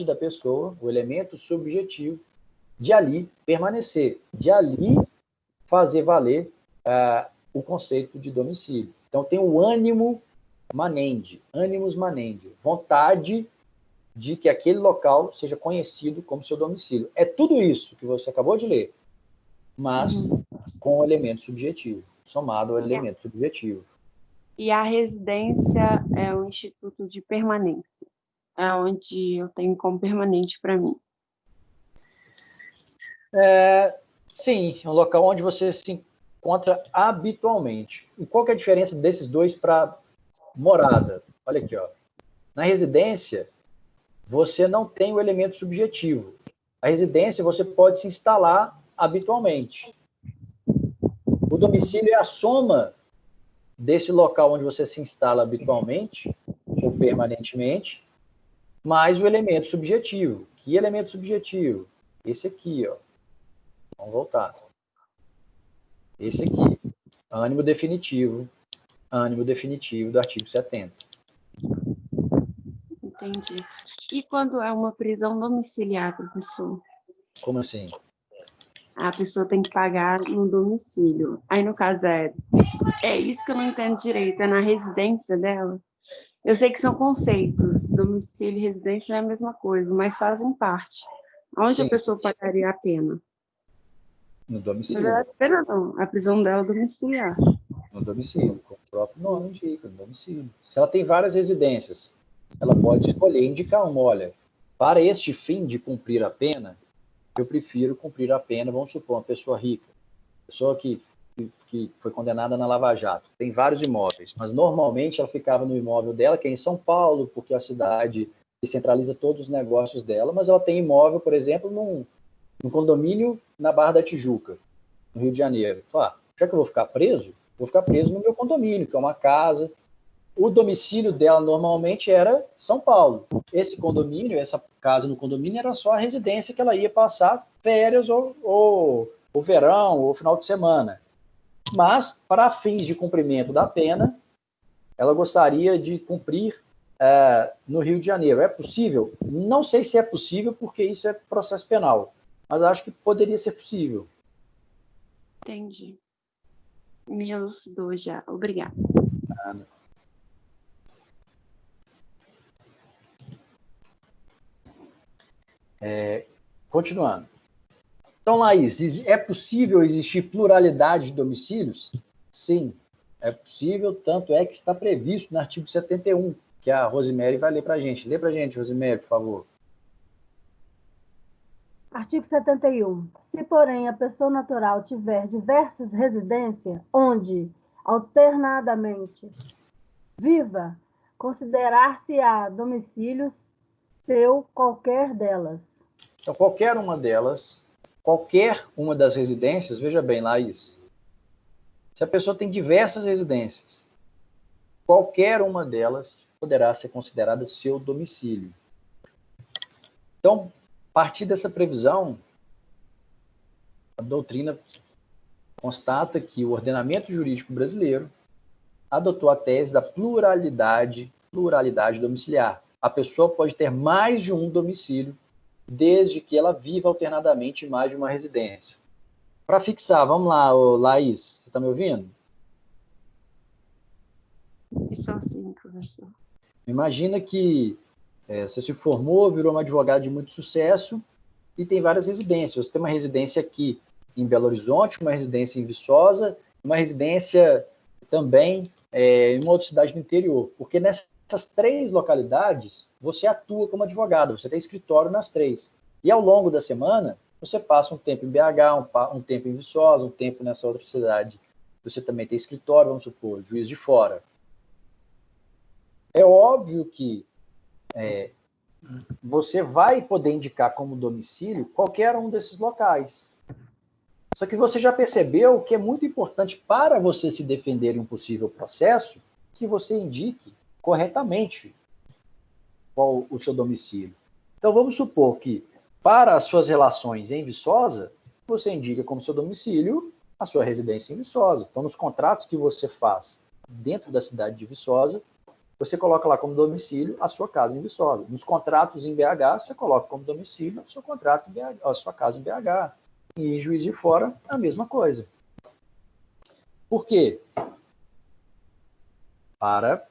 S1: da pessoa, o elemento subjetivo, de ali permanecer, de ali fazer valer o conceito de domicílio. Então, tem o ânimo manendi, animus manendi, vontade de que aquele local seja conhecido como seu domicílio. É tudo isso que você acabou de ler, mas com o elemento subjetivo, somado ao elemento subjetivo.
S4: E a residência é o instituto de permanência, é onde eu tenho como permanente para mim.
S1: Sim, é um local onde você se encontra habitualmente. E qual que é a diferença desses dois para morada? Olha aqui, ó. Na residência, você não tem o elemento subjetivo. A residência, você pode se instalar habitualmente. O domicílio é a soma desse local onde você se instala habitualmente ou permanentemente, mais o elemento subjetivo. Que elemento subjetivo? Esse aqui, ó. Vamos voltar. Esse aqui. Ânimo definitivo do artigo 70.
S4: Entendi. E quando é uma prisão domiciliar, professor?
S1: Como assim?
S4: A pessoa tem que pagar no domicílio. Aí, no caso, é isso que eu não entendo direito, é na residência dela? Eu sei que são conceitos, domicílio e residência não é a mesma coisa, mas fazem parte. Onde
S1: Sim.
S4: a pessoa pagaria a pena?
S1: No domicílio.
S4: Na verdade, a pena não, a prisão dela é domiciliar.
S1: No domicílio, como o próprio nome indica, no domicílio. Se ela tem várias residências, ela pode escolher indicar uma, olha, para este fim de cumprir a pena, eu prefiro cumprir a pena, vamos supor, uma pessoa rica, pessoa que foi condenada na Lava Jato, tem vários imóveis, mas normalmente ela ficava no imóvel dela, que é em São Paulo, porque é a cidade que centraliza todos os negócios dela, mas ela tem imóvel, por exemplo, num condomínio na Barra da Tijuca, no Rio de Janeiro. Já que eu vou ficar preso, vou ficar preso no meu condomínio, que é uma casa. O domicílio dela normalmente era São Paulo. Esse condomínio, essa casa no condomínio, era só a residência que ela ia passar férias ou verão ou final de semana. Mas, para fins de cumprimento da pena, ela gostaria de cumprir no Rio de Janeiro. É possível? Não sei se é possível, porque isso é processo penal. Mas acho que poderia ser possível.
S4: Entendi. Me elucidou já. Obrigada.
S1: Nada. Continuando. Então, Laís, é possível existir pluralidade de domicílios? Sim, é possível, tanto é que está previsto no artigo 71, que a Rosemary vai ler para a gente. Lê para a gente, Rosemary, por favor.
S3: Artigo 71. Se, porém, a pessoa natural tiver diversas residências, onde, alternadamente, viva, considerar-se-á domicílios seu qualquer delas.
S1: Então, qualquer uma das residências, veja bem, Laís, se a pessoa tem diversas residências, qualquer uma delas poderá ser considerada seu domicílio. Então, a partir dessa previsão, a doutrina constata que o ordenamento jurídico brasileiro adotou a tese da pluralidade domiciliar. A pessoa pode ter mais de um domicílio, desde que ela viva alternadamente em mais de uma residência. Para fixar, vamos lá, Laís, você está me ouvindo?
S4: Estou sim, professor.
S1: Imagina que você se formou, virou uma advogada de muito sucesso e tem várias residências. Você tem uma residência aqui em Belo Horizonte, uma residência em Viçosa, uma residência também em uma outra cidade do interior. Porque nessas 3 localidades, você atua como advogado, você tem escritório nas 3. E ao longo da semana, você passa um tempo em BH, um tempo em Viçosa, um tempo nessa outra cidade. Você também tem escritório, vamos supor, Juiz de Fora. É óbvio que você vai poder indicar como domicílio qualquer um desses locais. Só que você já percebeu que é muito importante para você se defender em um possível processo que você indique corretamente qual o seu domicílio. Então, vamos supor que, para as suas relações em Viçosa, você indica como seu domicílio a sua residência em Viçosa. Então, nos contratos que você faz dentro da cidade de Viçosa, você coloca lá como domicílio a sua casa em Viçosa. Nos contratos em BH, você coloca como domicílio o seu contrato em BH, a sua casa em BH. E em Juiz de Fora, a mesma coisa. Por quê? Para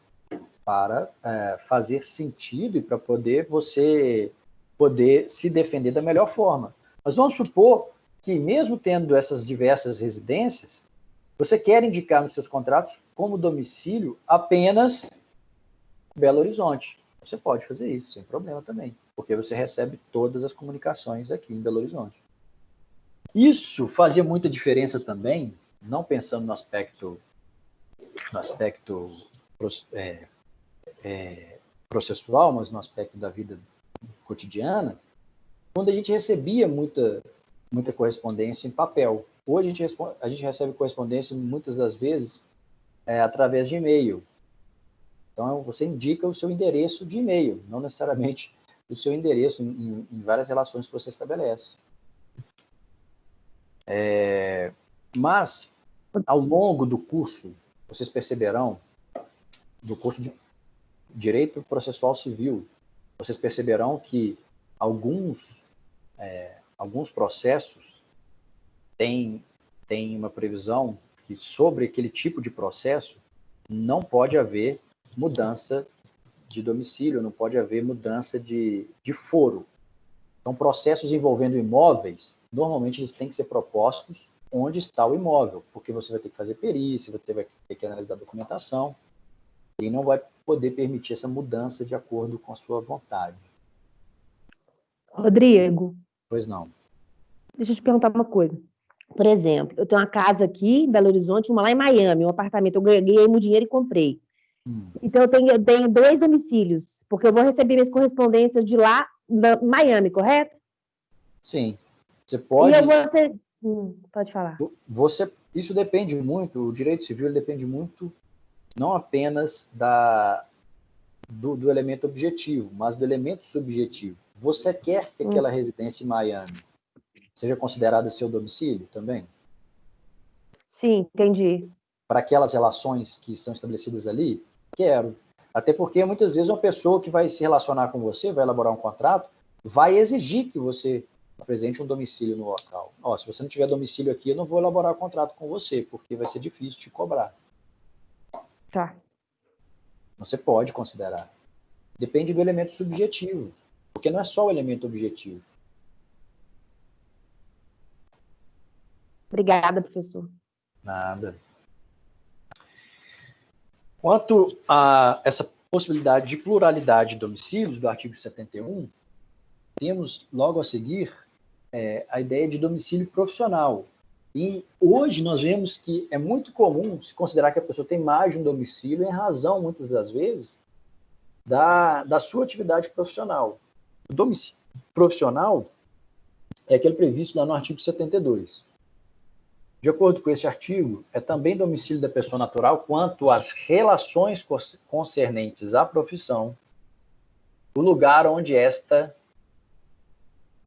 S1: fazer sentido e para poder você poder se defender da melhor forma. Mas vamos supor que, mesmo tendo essas diversas residências, você quer indicar nos seus contratos como domicílio apenas Belo Horizonte. Você pode fazer isso, sem problema também, porque você recebe todas as comunicações aqui em Belo Horizonte. Isso fazia muita diferença também, não pensando no aspecto processual, mas no aspecto da vida cotidiana, quando a gente recebia muita correspondência em papel. Hoje a gente recebe correspondência muitas das vezes através de e-mail. Então, você indica o seu endereço de e-mail, não necessariamente o seu endereço em várias relações que você estabelece. Mas, ao longo do curso, vocês perceberão, do curso de Direito Processual Civil, vocês perceberão que alguns processos têm uma previsão que, sobre aquele tipo de processo, não pode haver mudança de domicílio, não pode haver mudança de foro. Então, processos envolvendo imóveis, normalmente eles têm que ser propostos onde está o imóvel, porque você vai ter que fazer perícia, você vai ter que analisar a documentação, e não vai poder permitir essa mudança de acordo com a sua vontade.
S2: Rodrigo,
S1: Pois não.
S2: deixa eu te perguntar uma coisa. Por exemplo, eu tenho uma casa aqui em Belo Horizonte, uma lá em Miami, um apartamento. Eu ganhei meu dinheiro e comprei. Então, eu tenho 2 domicílios, porque eu vou receber minhas correspondências de lá, da Miami, correto?
S1: Sim. Você pode...
S2: E eu vou ser... pode falar.
S1: Isso depende muito, o direito civil ele depende muito, não apenas do elemento objetivo, mas do elemento subjetivo. Você quer que aquela residência em Miami seja considerada seu domicílio também?
S2: Sim, entendi.
S1: Para aquelas relações que são estabelecidas ali? Quero. Até porque, muitas vezes, uma pessoa que vai se relacionar com você, vai elaborar um contrato, vai exigir que você apresente um domicílio no local. Se você não tiver domicílio aqui, eu não vou elaborar o contrato com você, porque vai ser difícil te cobrar.
S2: Tá.
S1: Você pode considerar. Depende do elemento subjetivo, porque não é só o elemento objetivo.
S2: Obrigada, professor.
S1: Nada. Quanto a essa possibilidade de pluralidade de domicílios do artigo 71, temos logo a seguir a ideia de domicílio profissional. E hoje nós vemos que é muito comum se considerar que a pessoa tem mais de um domicílio em razão, muitas das vezes, da sua atividade profissional. O domicílio profissional é aquele previsto lá no artigo 72. De acordo com esse artigo, é também domicílio da pessoa natural quanto às relações concernentes à profissão, o lugar onde esta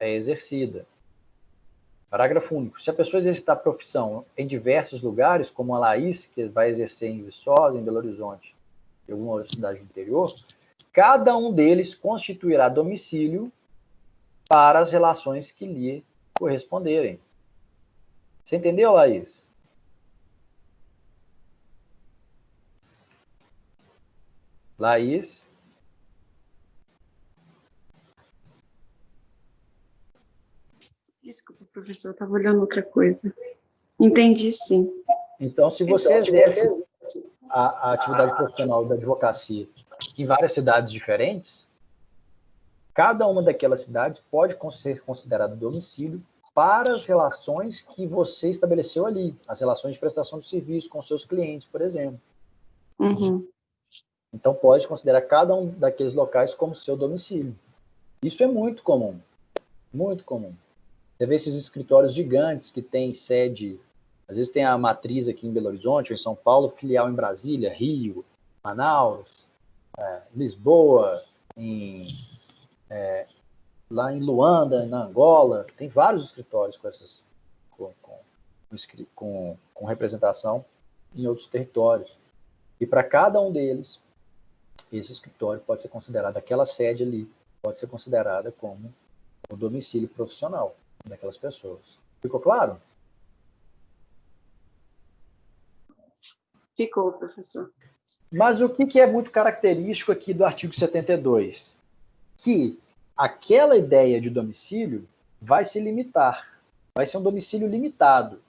S1: é exercida. Parágrafo único. Se a pessoa exercitar a profissão em diversos lugares, como a Laís, que vai exercer em Viçosa, em Belo Horizonte, em alguma outra cidade do interior, cada um deles constituirá domicílio para as relações que lhe corresponderem. Você entendeu, Laís? Laís?
S4: Desculpa, professor, eu estava olhando outra coisa. Entendi, sim.
S1: Então, se você exerce a atividade profissional da advocacia em várias cidades diferentes, cada uma daquelas cidades pode ser considerada domicílio para as relações que você estabeleceu ali, as relações de prestação de serviço com seus clientes, por exemplo.
S4: Uhum.
S1: Então, pode considerar cada um daqueles locais como seu domicílio. Isso é muito comum, muito comum. Você vê esses escritórios gigantes que têm sede, às vezes tem a matriz aqui em Belo Horizonte, ou em São Paulo, filial em Brasília, Rio, Manaus, Lisboa, lá em Luanda, na Angola, tem vários escritórios com representação em outros territórios. E para cada um deles, esse escritório pode ser considerado, aquela sede ali, pode ser considerada como o domicílio profissional daquelas pessoas. Ficou claro?
S4: Ficou, professor.
S1: Mas o que é muito característico aqui do artigo 72? Que aquela ideia de domicílio vai se limitar, vai ser um domicílio limitado.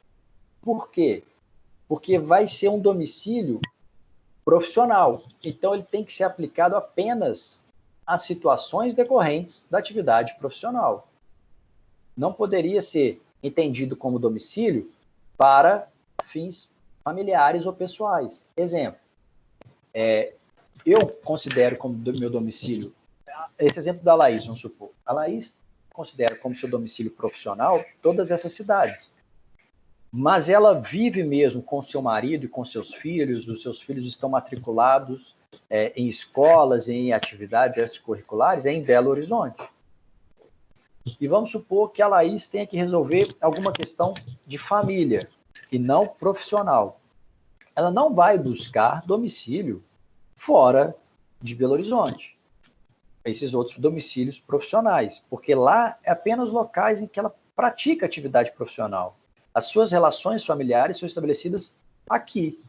S1: Por quê? Porque vai ser um domicílio profissional. Então, ele tem que ser aplicado apenas às situações decorrentes da atividade profissional. Não poderia ser entendido como domicílio para fins familiares ou pessoais. Exemplo, eu considero como meu domicílio, esse exemplo da Laís, vamos supor, a Laís considera como seu domicílio profissional todas essas cidades. Mas ela vive mesmo com seu marido e com seus filhos, os seus filhos estão matriculados em escolas, em atividades extracurriculares, em Belo Horizonte. E vamos supor que a Laís tenha que resolver alguma questão de família e não profissional. Ela não vai buscar domicílio fora de Belo Horizonte, esses outros domicílios profissionais, porque lá é apenas locais em que ela pratica atividade profissional. As suas relações familiares são estabelecidas aqui.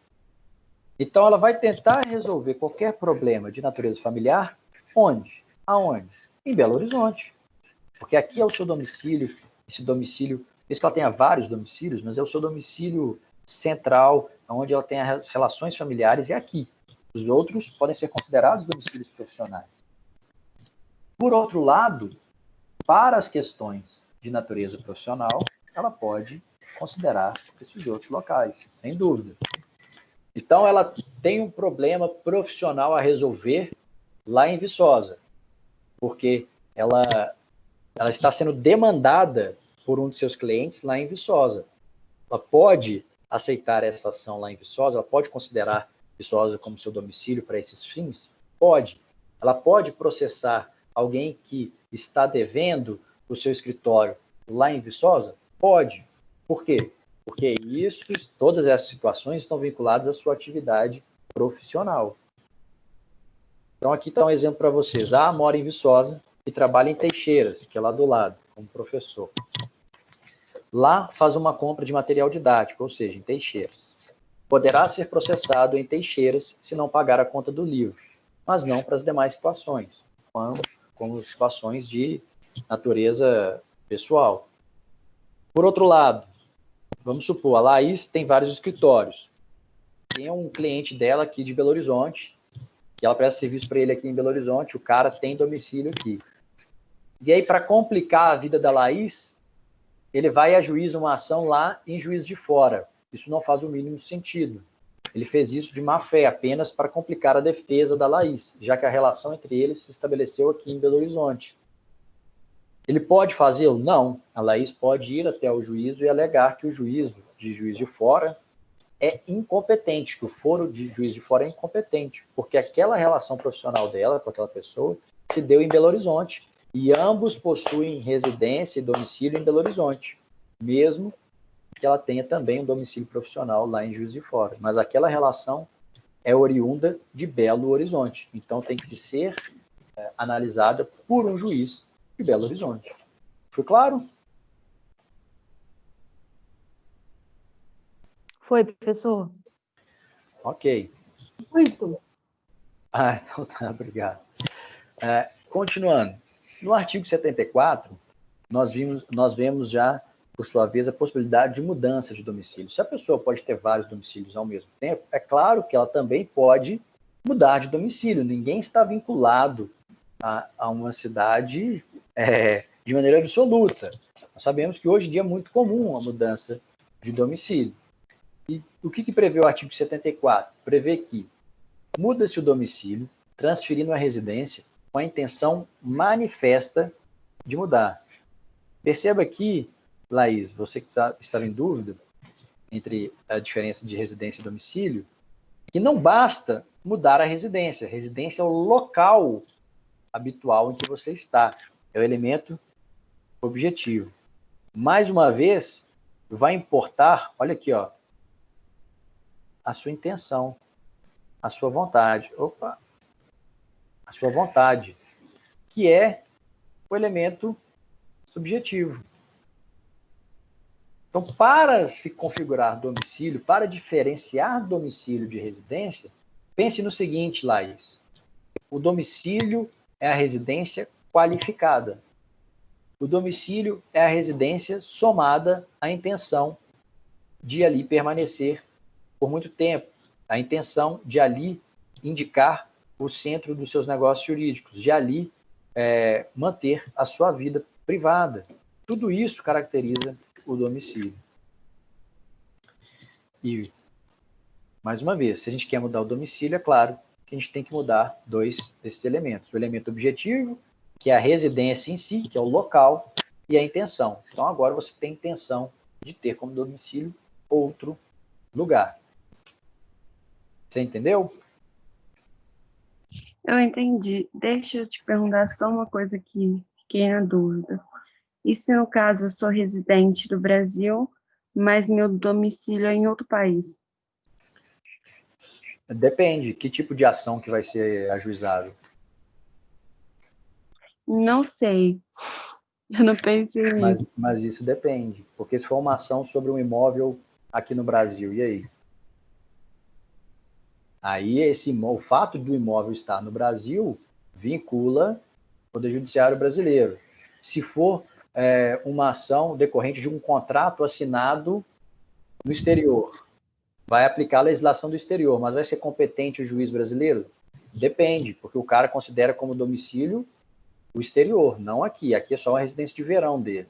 S1: Então, ela vai tentar resolver qualquer problema de natureza familiar, onde? Aonde? Em Belo Horizonte. Porque aqui é o seu domicílio, esse domicílio, mesmo que ela tenha vários domicílios, mas é o seu domicílio central, onde ela tem as relações familiares, é aqui. Os outros podem ser considerados domicílios profissionais. Por outro lado, para as questões de natureza profissional, ela pode considerar esses outros locais, sem dúvida. Então, ela tem um problema profissional a resolver lá em Viçosa, porque ela está sendo demandada por um de seus clientes lá em Viçosa. Ela pode aceitar essa ação lá em Viçosa? Ela pode considerar Viçosa como seu domicílio para esses fins? Pode. Ela pode processar alguém que está devendo o seu escritório lá em Viçosa? Pode. Por quê? Porque todas essas situações estão vinculadas à sua atividade profissional. Então, aqui está um exemplo para vocês. Mora em Viçosa e trabalha em Teixeiras, que é lá do lado, como professor. Lá faz uma compra de material didático, ou seja, em Teixeiras. Poderá ser processado em Teixeiras se não pagar a conta do livro, mas não para as demais situações, como situações de natureza pessoal. Por outro lado, vamos supor, a Laís tem vários escritórios. Tem um cliente dela aqui de Belo Horizonte, que ela presta serviço para ele aqui em Belo Horizonte, o cara tem domicílio aqui. E aí, para complicar a vida da Laís, ele vai a juízo uma ação lá em Juiz de Fora. Isso não faz o mínimo sentido. Ele fez isso de má fé, apenas para complicar a defesa da Laís, já que a relação entre eles se estabeleceu aqui em Belo Horizonte. Ele pode fazê-lo? Não. A Laís pode ir até o juízo e alegar que o juízo de Juiz de Fora é incompetente, que o foro de Juiz de Fora é incompetente, porque aquela relação profissional dela com aquela pessoa se deu em Belo Horizonte, e ambos possuem residência e domicílio em Belo Horizonte, mesmo que ela tenha também um domicílio profissional lá em Juiz de Fora. Mas aquela relação é oriunda de Belo Horizonte, então tem que ser analisada por um juiz de Belo Horizonte. Foi claro?
S2: Foi, professor?
S1: Ok.
S3: Muito.
S1: Então tá, obrigado. Continuando. No artigo 74, nós vemos já, por sua vez, a possibilidade de mudança de domicílio. Se a pessoa pode ter vários domicílios ao mesmo tempo, é claro que ela também pode mudar de domicílio. Ninguém está vinculado a uma cidade de maneira absoluta. Nós sabemos que hoje em dia é muito comum a mudança de domicílio. E o que prevê o artigo 74? Prevê que muda-se o domicílio, transferindo a residência com a intenção manifesta de mudar. Perceba aqui, Laís, você que estava em dúvida entre a diferença de residência e domicílio, que não basta mudar a residência. A residência é o local habitual em que você está. É o elemento objetivo. Mais uma vez, vai importar, olha aqui, ó, a sua intenção, a sua vontade. Opa! A sua vontade, que é o elemento subjetivo. Então, para se configurar domicílio, para diferenciar domicílio de residência, pense no seguinte, Laís. O domicílio é a residência qualificada. O domicílio é a residência somada à intenção de ali permanecer por muito tempo, a intenção de ali indicar o centro dos seus negócios jurídicos, de ali manter a sua vida privada. Tudo isso caracteriza o domicílio. E, mais uma vez, se a gente quer mudar o domicílio, é claro que a gente tem que mudar dois desses elementos. O elemento objetivo, que é a residência em si, que é o local, e a intenção. Então, agora você tem intenção de ter como domicílio outro lugar. Você entendeu?
S4: Eu entendi. Deixa eu te perguntar só uma coisa que fiquei na dúvida. E se, no caso, eu sou residente do Brasil, mas meu domicílio é em outro país?
S1: Depende. Que tipo de ação que vai ser ajuizado?
S4: Não sei. Eu não pensei nisso.
S1: Mas isso depende. Porque se for uma ação sobre um imóvel aqui no Brasil, e aí? Aí o fato do imóvel estar no Brasil vincula o Poder Judiciário brasileiro. Se for uma ação decorrente de um contrato assinado no exterior, vai aplicar a legislação do exterior, mas vai ser competente o juiz brasileiro? Depende, porque o cara considera como domicílio o exterior, não aqui. Aqui é só a residência de verão dele.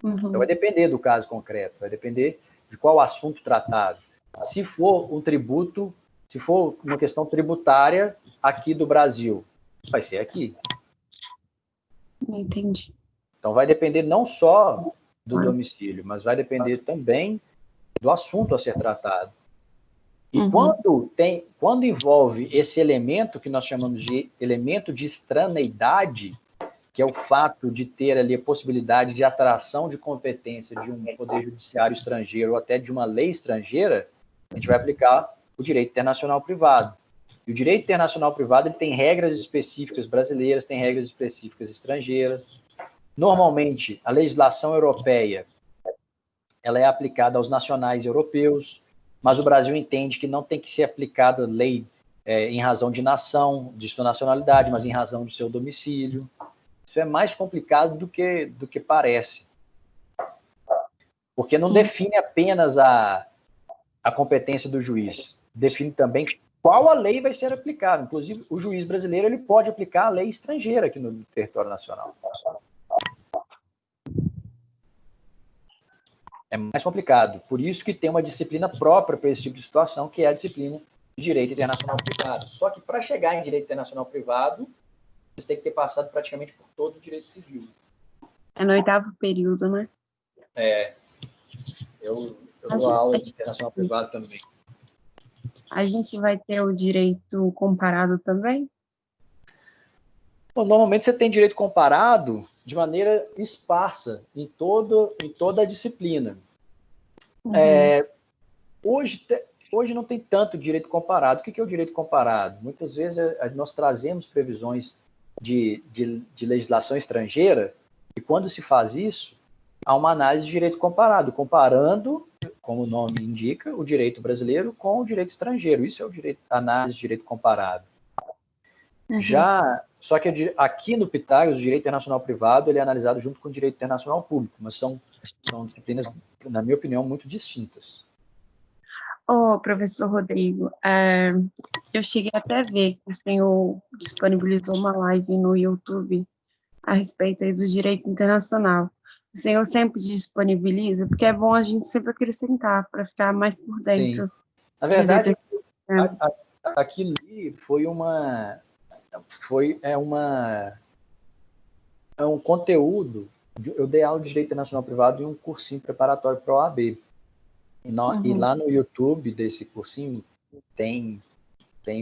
S4: Uhum.
S1: Então vai depender do caso concreto, vai depender de qual assunto tratado. Se for um tributo, se for uma questão tributária aqui do Brasil, vai ser aqui.
S4: Entendi.
S1: Então vai depender não só do domicílio, mas vai depender também do assunto a ser tratado. E quando envolve esse elemento que nós chamamos de elemento de estraneidade, que é o fato de ter ali a possibilidade de atração de competência de um poder judiciário estrangeiro ou até de uma lei estrangeira, a gente vai aplicar o direito internacional privado. E o direito internacional privado ele tem regras específicas brasileiras, tem regras específicas estrangeiras. Normalmente, a legislação europeia ela é aplicada aos nacionais europeus, mas o Brasil entende que não tem que ser aplicada lei em razão de nação, de sua nacionalidade, mas em razão do seu domicílio. Isso é mais complicado do que parece. Porque não define apenas a competência do juiz, define também qual a lei vai ser aplicada. Inclusive, o juiz brasileiro ele pode aplicar a lei estrangeira aqui no território nacional. É mais complicado. Por isso que tem uma disciplina própria para esse tipo de situação, que é a disciplina de direito internacional privado. Só que para chegar em direito internacional privado, você tem que ter passado praticamente por todo o direito civil.
S4: É no 8º período, né?
S1: Eu dou aula de internacional privado também.
S4: A gente vai ter o direito comparado também?
S1: Bom, normalmente você tem direito comparado de maneira esparsa em toda a disciplina.
S4: Uhum.
S1: Hoje não tem tanto direito comparado. O que é o direito comparado? Muitas vezes nós trazemos previsões de legislação estrangeira e quando se faz isso, há uma análise de direito comparado, comparando, como o nome indica, o direito brasileiro com o direito estrangeiro. Isso é a análise de direito comparado.
S4: Uhum.
S1: Só que aqui no Pitágoras, o direito internacional privado ele é analisado junto com o direito internacional público, mas são disciplinas, na minha opinião, muito distintas.
S4: Professor Rodrigo, eu cheguei até a ver que o senhor disponibilizou uma live no YouTube a respeito aí do direito internacional. O senhor sempre disponibiliza, porque é bom a gente sempre acrescentar para ficar mais por dentro.
S1: Sim. Na verdade, aquilo foi é um conteúdo. Eu dei aula de Direito Internacional Privado em um cursinho preparatório para a OAB. E lá no YouTube desse cursinho tem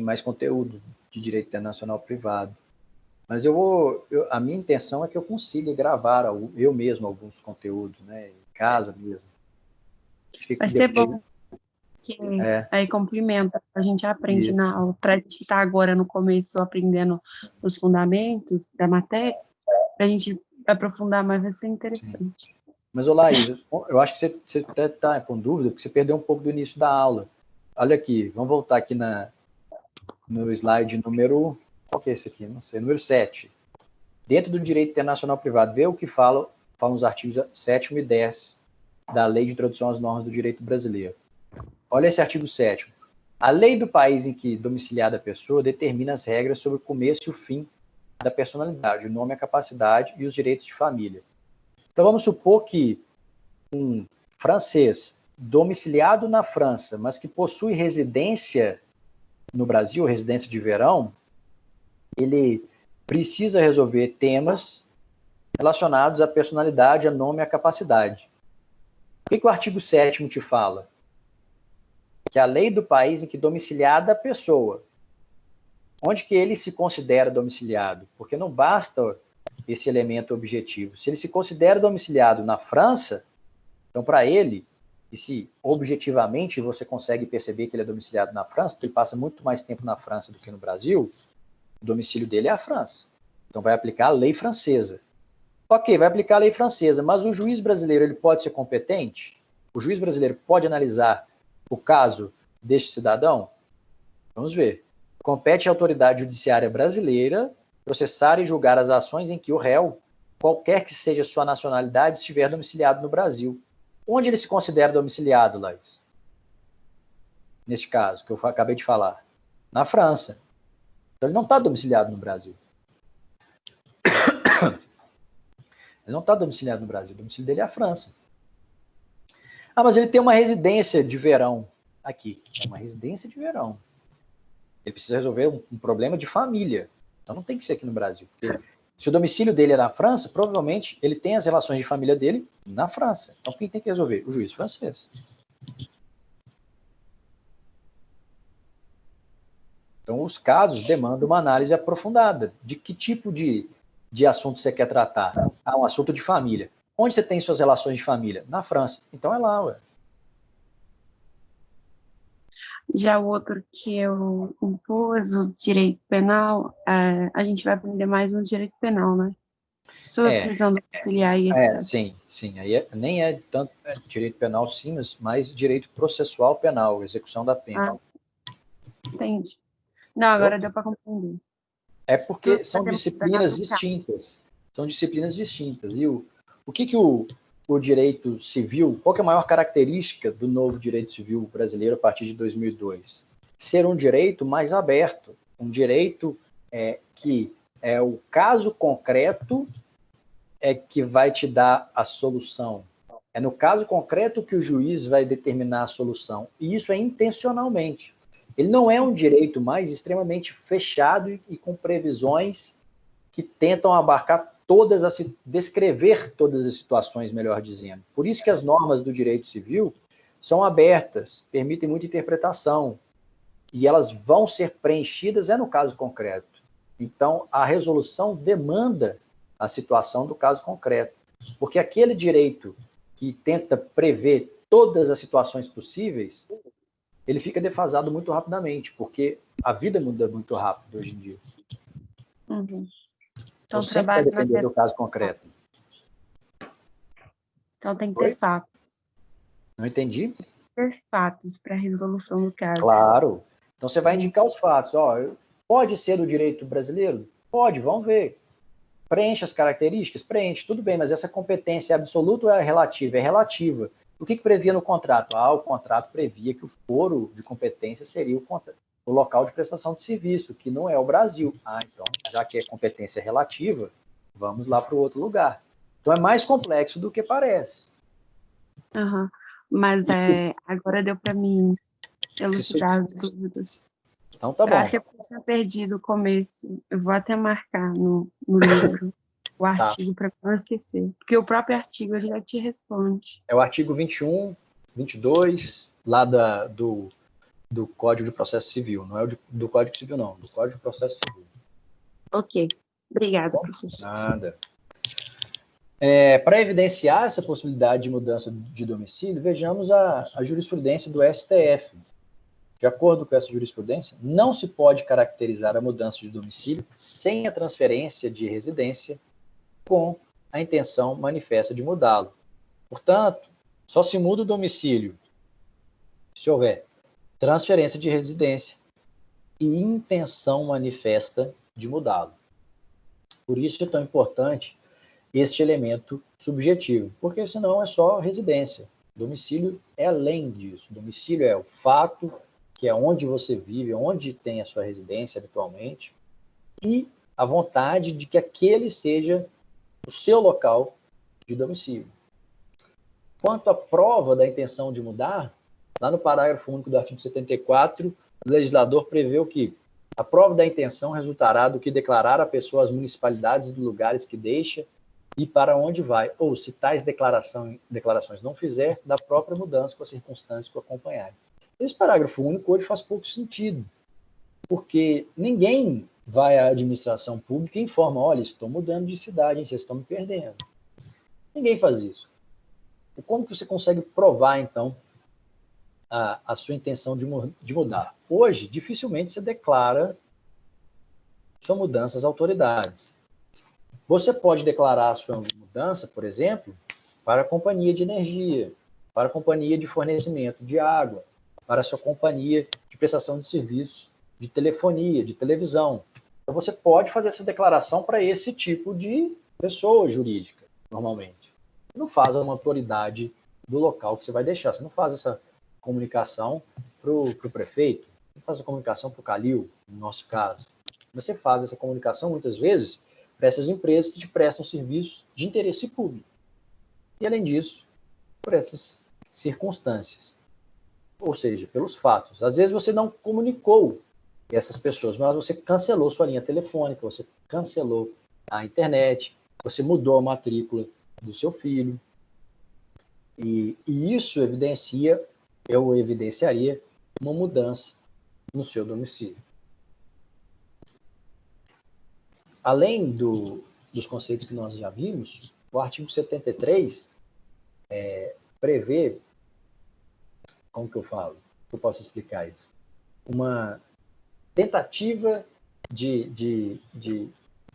S1: mais conteúdo de Direito Internacional Privado. Mas a minha intenção é que eu consiga gravar eu mesmo alguns conteúdos, né, em casa mesmo. Acho que
S4: vai ser bom, que aí complementa, a gente aprende
S1: Isso.
S4: na aula, para a gente estar agora no começo aprendendo os fundamentos da matéria, para a gente aprofundar mais, vai ser interessante.
S1: Sim. Mas, Laís, eu acho que você até está com dúvida, porque você perdeu um pouco do início da aula. Olha aqui, vamos voltar aqui no slide número... Qual que é esse aqui? Não sei, número 7. Dentro do direito internacional privado, vê o que falam os artigos 7º e 10 da Lei de Introdução às Normas do Direito Brasileiro. Olha esse artigo 7º. A lei do país em que domiciliada a pessoa determina as regras sobre o começo e o fim da personalidade, o nome, a capacidade e os direitos de família. Então, vamos supor que um francês domiciliado na França, mas que possui residência no Brasil, residência de verão, ele precisa resolver temas relacionados à personalidade, a nome e a capacidade. O que o artigo 7º te fala? Que a lei do país em que domiciliada a pessoa, onde que ele se considera domiciliado? Porque não basta esse elemento objetivo. Se ele se considera domiciliado na França, então para ele, e se objetivamente você consegue perceber que ele é domiciliado na França, porque ele passa muito mais tempo na França do que no Brasil, o domicílio dele é a França. Então vai aplicar a lei francesa. Ok, vai aplicar a lei francesa, mas o juiz brasileiro ele pode ser competente? O juiz brasileiro pode analisar o caso deste cidadão? Vamos ver. Compete à autoridade judiciária brasileira processar e julgar as ações em que o réu, qualquer que seja sua nacionalidade, estiver domiciliado no Brasil. Onde ele se considera domiciliado, Laís? Neste caso, que eu acabei de falar. Na França. Então ele não está domiciliado no Brasil. Ele não está domiciliado no Brasil. O domicílio dele é a França. Ah, mas ele tem uma residência de verão aqui. É uma residência de verão. Ele precisa resolver um problema de família. Então não tem que ser aqui no Brasil. Porque se o domicílio dele é na França, provavelmente ele tem as relações de família dele na França. Então quem tem que resolver? O juiz francês. Então os casos demandam uma análise aprofundada. De que tipo de assunto você quer tratar? Ah, um assunto de família. Onde você tem suas relações de família? Na França. Então é lá, ué.
S4: Já o outro que eu impus, o direito penal, a gente vai aprender mais no direito penal, né? Sobre a prisão domiciliar e etc.
S1: Sim. Aí nem é tanto direito penal, sim, mas mais direito processual penal, execução da pena.
S4: Entendi. Não, agora deu para compreender.
S1: É porque são disciplinas distintas. São disciplinas distintas. E o que o direito civil, qual que é a maior característica do novo direito civil brasileiro a partir de 2002? Ser um direito mais aberto, um direito que é o caso concreto que vai te dar a solução. É no caso concreto que o juiz vai determinar a solução. E isso é intencionalmente. Ele não é um direito mais extremamente fechado e com previsões que tentam abarcar descrever todas as situações, melhor dizendo. Por isso que as normas do direito civil são abertas, permitem muita interpretação, e elas vão ser preenchidas no caso concreto. Então, a resolução demanda a situação do caso concreto, porque aquele direito que tenta prever todas as situações possíveis, ele fica defasado muito rapidamente, porque a vida muda muito rápido hoje em dia.
S4: Uhum.
S1: Então sempre vai depender do caso concreto.
S4: Então tem que ter fatos.
S1: Não entendi?
S4: Ter fatos para a resolução do caso.
S1: Claro. Então você vai indicar os fatos. Pode ser do direito brasileiro? Pode, vamos ver. Preenche as características? Preenche, tudo bem, mas essa competência é absoluta ou é relativa? É relativa. O que previa no contrato? O contrato previa que o foro de competência seria o local de prestação de serviço, que não é o Brasil. Então, já que é competência relativa, vamos lá para o outro lugar. Então, é mais complexo do que parece.
S4: Mas agora deu para mim elucidar as dúvidas.
S1: Então tá
S4: Eu
S1: bom.
S4: acho que é porque eu tinha perdido o começo. Eu vou até marcar no livro o artigo para não esquecer. Porque o próprio artigo ele já te responde.
S1: É o artigo 21, 22, lá do Código de Processo Civil. Não é do Código Civil, não. Do Código de Processo Civil.
S4: Ok. Obrigada, professor.
S1: Nada. Para evidenciar essa possibilidade de mudança de domicílio, vejamos a jurisprudência do STF. De acordo com essa jurisprudência, não se pode caracterizar a mudança de domicílio sem a transferência de residência com a intenção manifesta de mudá-lo. Portanto, só se muda o domicílio se houver transferência de residência e intenção manifesta de mudá-lo. Por isso é tão importante este elemento subjetivo, porque senão é só residência. Domicílio é além disso. Domicílio é o fato, que é onde você vive, onde tem a sua residência habitualmente, e a vontade de que aquele seja o seu local de domicílio. Quanto à prova da intenção de mudar, lá no parágrafo único do artigo 74, o legislador prevê que a prova da intenção resultará do que declarar a pessoa as municipalidades e lugares que deixa e para onde vai, ou se tais declarações não fizer, da própria mudança com as circunstâncias que o acompanharem. Esse parágrafo único hoje faz pouco sentido, porque ninguém vai à administração pública e informa, olha, estou mudando de cidade, hein, vocês estão me perdendo. Ninguém faz isso. Como que você consegue provar, então, a sua intenção de mudar? Hoje, dificilmente você declara sua mudança às autoridades. Você pode declarar a sua mudança, por exemplo, para a companhia de energia, para a companhia de fornecimento de água, para a sua companhia de prestação de serviços de telefonia, de televisão. Então, você pode fazer essa declaração para esse tipo de pessoa jurídica, normalmente. Você não faz uma autoridade do local que você vai deixar. Você não faz essa comunicação para o prefeito, não faz a comunicação para o Calil, no nosso caso. Você faz essa comunicação, muitas vezes, para essas empresas que te prestam serviços de interesse público. E, além disso, por essas circunstâncias. Ou seja, pelos fatos. Às vezes você não comunicou essas pessoas, mas você cancelou sua linha telefônica, você cancelou a internet, você mudou a matrícula do seu filho. E isso eu evidenciaria uma mudança no seu domicílio. Além dos conceitos que nós já vimos, o artigo 73 prevê, como que eu falo? Eu posso explicar isso? Uma tentativa de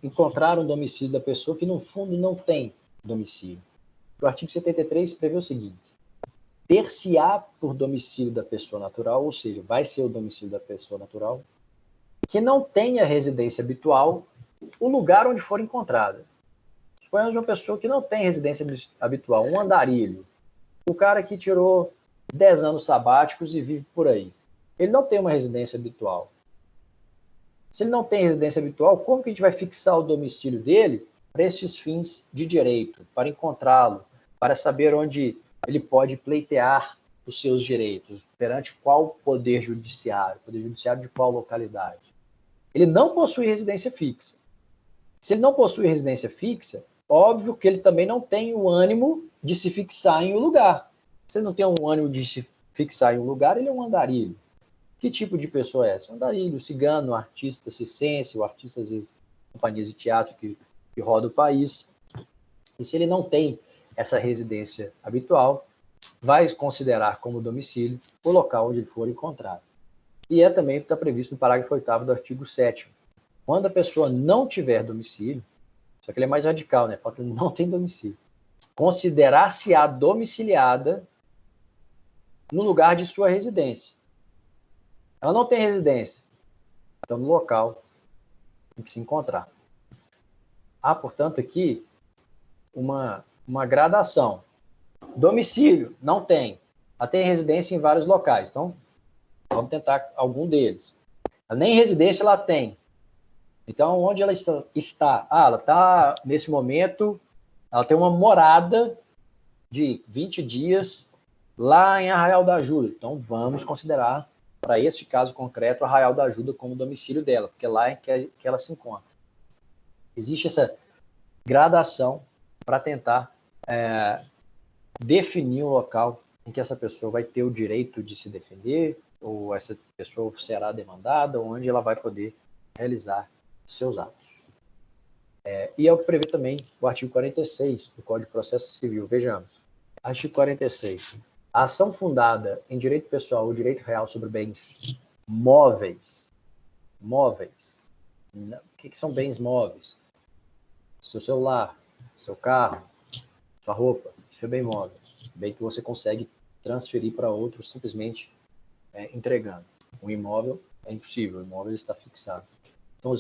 S1: encontrar um domicílio da pessoa que, no fundo, não tem domicílio. O artigo 73 prevê o seguinte: ter-se-á por domicílio da pessoa natural, ou seja, vai ser o domicílio da pessoa natural, que não tenha residência habitual o lugar onde for encontrada. Suponhamos uma pessoa que não tem residência habitual, um andarilho. O cara que tirou 10 anos sabáticos e vive por aí. Ele não tem uma residência habitual. Se ele não tem residência habitual, como que a gente vai fixar o domicílio dele para esses fins de direito, para encontrá-lo, para saber onde ele pode pleitear os seus direitos, perante qual poder judiciário de qual localidade? Ele não possui residência fixa. Se ele não possui residência fixa, óbvio que ele também não tem o ânimo de se fixar em um lugar. Se ele não tem o ânimo de se fixar em um lugar, ele é um andarilho. Que tipo de pessoa é essa? Um andarilho, cigano, artista circense, o artista, às vezes, companhias de teatro que roda o país. E se ele não tem essa residência habitual, vai considerar como domicílio o local onde ele for encontrado. E também está previsto no parágrafo 8º do artigo 7º. Quando a pessoa não tiver domicílio, só que ele é mais radical, né? Fala que ele não tem domicílio. Considerar-se-á domiciliada no lugar de sua residência. Ela não tem residência, então no local em que se encontrar. Há, portanto, aqui uma gradação. Domicílio, não tem. Ela tem residência em vários locais, então vamos tentar algum deles. Nem residência ela tem. Então, onde ela está? Ela está, nesse momento, ela tem uma morada de 20 dias lá em Arraial da Ajuda. Então, vamos considerar para este caso concreto, Arraial da Ajuda como domicílio dela, porque lá é que ela se encontra. Existe essa gradação para tentar definir um local em que essa pessoa vai ter o direito de se defender, ou essa pessoa será demandada, onde ela vai poder realizar seus atos. E é o que prevê também o artigo 46 do Código de Processo Civil. Vejamos. Artigo 46. A ação fundada em direito pessoal ou direito real sobre bens móveis. Móveis. O que são bens móveis? Seu celular, seu carro, sua roupa. Isso é bem móvel. Bem que você consegue transferir para outro simplesmente entregando. Um imóvel é impossível, o imóvel está fixado. Então,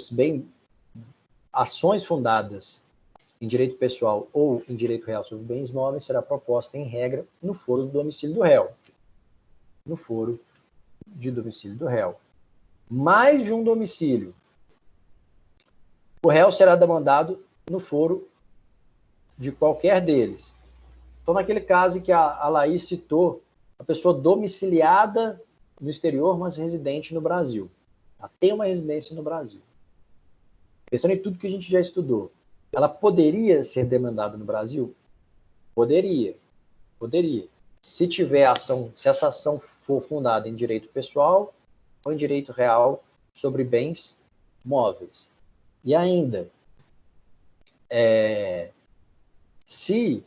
S1: ações fundadas em direito pessoal ou em direito real sobre bens móveis será proposta, em regra, no foro do domicílio do réu. No foro de domicílio do réu. Mais de um domicílio. O réu será demandado no foro de qualquer deles. Então, naquele caso em que a Laís citou, a pessoa domiciliada no exterior, mas residente no Brasil. Ela tem uma residência no Brasil. Pensando em tudo que a gente já estudou, ela poderia ser demandada no Brasil? Poderia. Se essa ação for fundada em direito pessoal ou em direito real sobre bens móveis. E ainda, se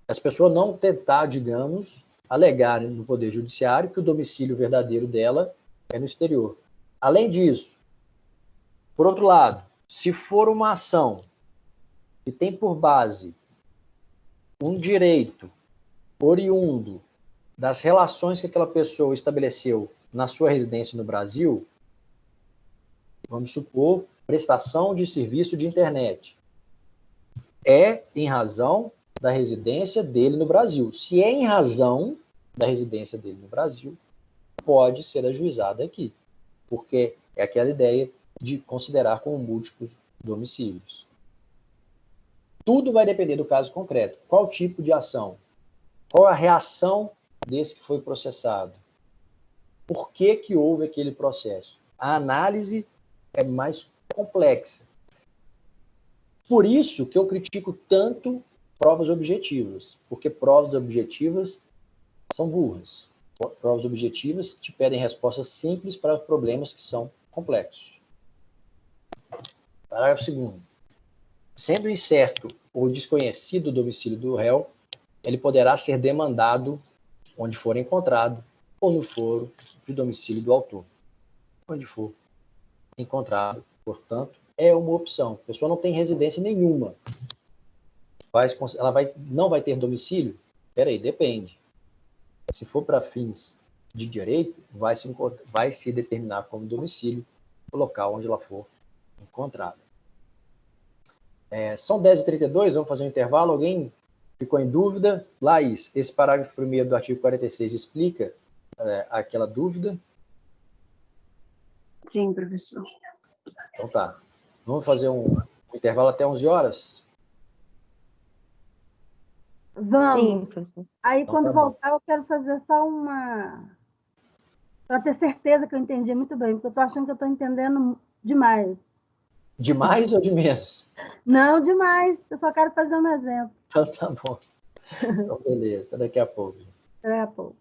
S1: as pessoas não tentar, digamos, alegar no Poder Judiciário que o domicílio verdadeiro dela é no exterior. Além disso, por outro lado, se for uma ação que tem por base um direito oriundo das relações que aquela pessoa estabeleceu na sua residência no Brasil, vamos supor, prestação de serviço de internet, é em razão da residência dele no Brasil. Se é em razão da residência dele no Brasil, pode ser ajuizada aqui, porque é aquela ideia de considerar como múltiplos domicílios. Tudo vai depender do caso concreto. Qual tipo de ação? Qual a reação desse que foi processado? Por que houve aquele processo? A análise é mais complexa. Por isso que eu critico tanto provas objetivas, porque provas objetivas são burras. Provas objetivas te pedem respostas simples para problemas que são complexos. Parágrafo 2º. Sendo incerto ou desconhecido o domicílio do réu, ele poderá ser demandado onde for encontrado ou no foro de domicílio do autor. Onde for encontrado, portanto, é uma opção. A pessoa não tem residência nenhuma. Ela não vai ter domicílio? Peraí, depende. Se for para fins de direito, vai se determinar como domicílio o local onde ela for encontrada. São 10h32, vamos fazer um intervalo. Alguém ficou em dúvida? Laís, esse parágrafo 1º do artigo 46 explica aquela dúvida?
S4: Sim, professor.
S1: Então tá. Vamos fazer um intervalo até 11 horas?
S3: Vamos.
S2: Sim, professor.
S3: Aí,
S1: Então,
S3: quando
S1: tá bom.
S3: voltar, eu quero fazer só uma... Para ter certeza que eu entendi muito bem, porque eu estou achando que eu estou entendendo demais.
S1: De mais ou de menos?
S3: Não, demais. Eu só quero fazer um exemplo.
S1: Então tá bom. Então, beleza. Até daqui a pouco.
S3: Daqui a pouco.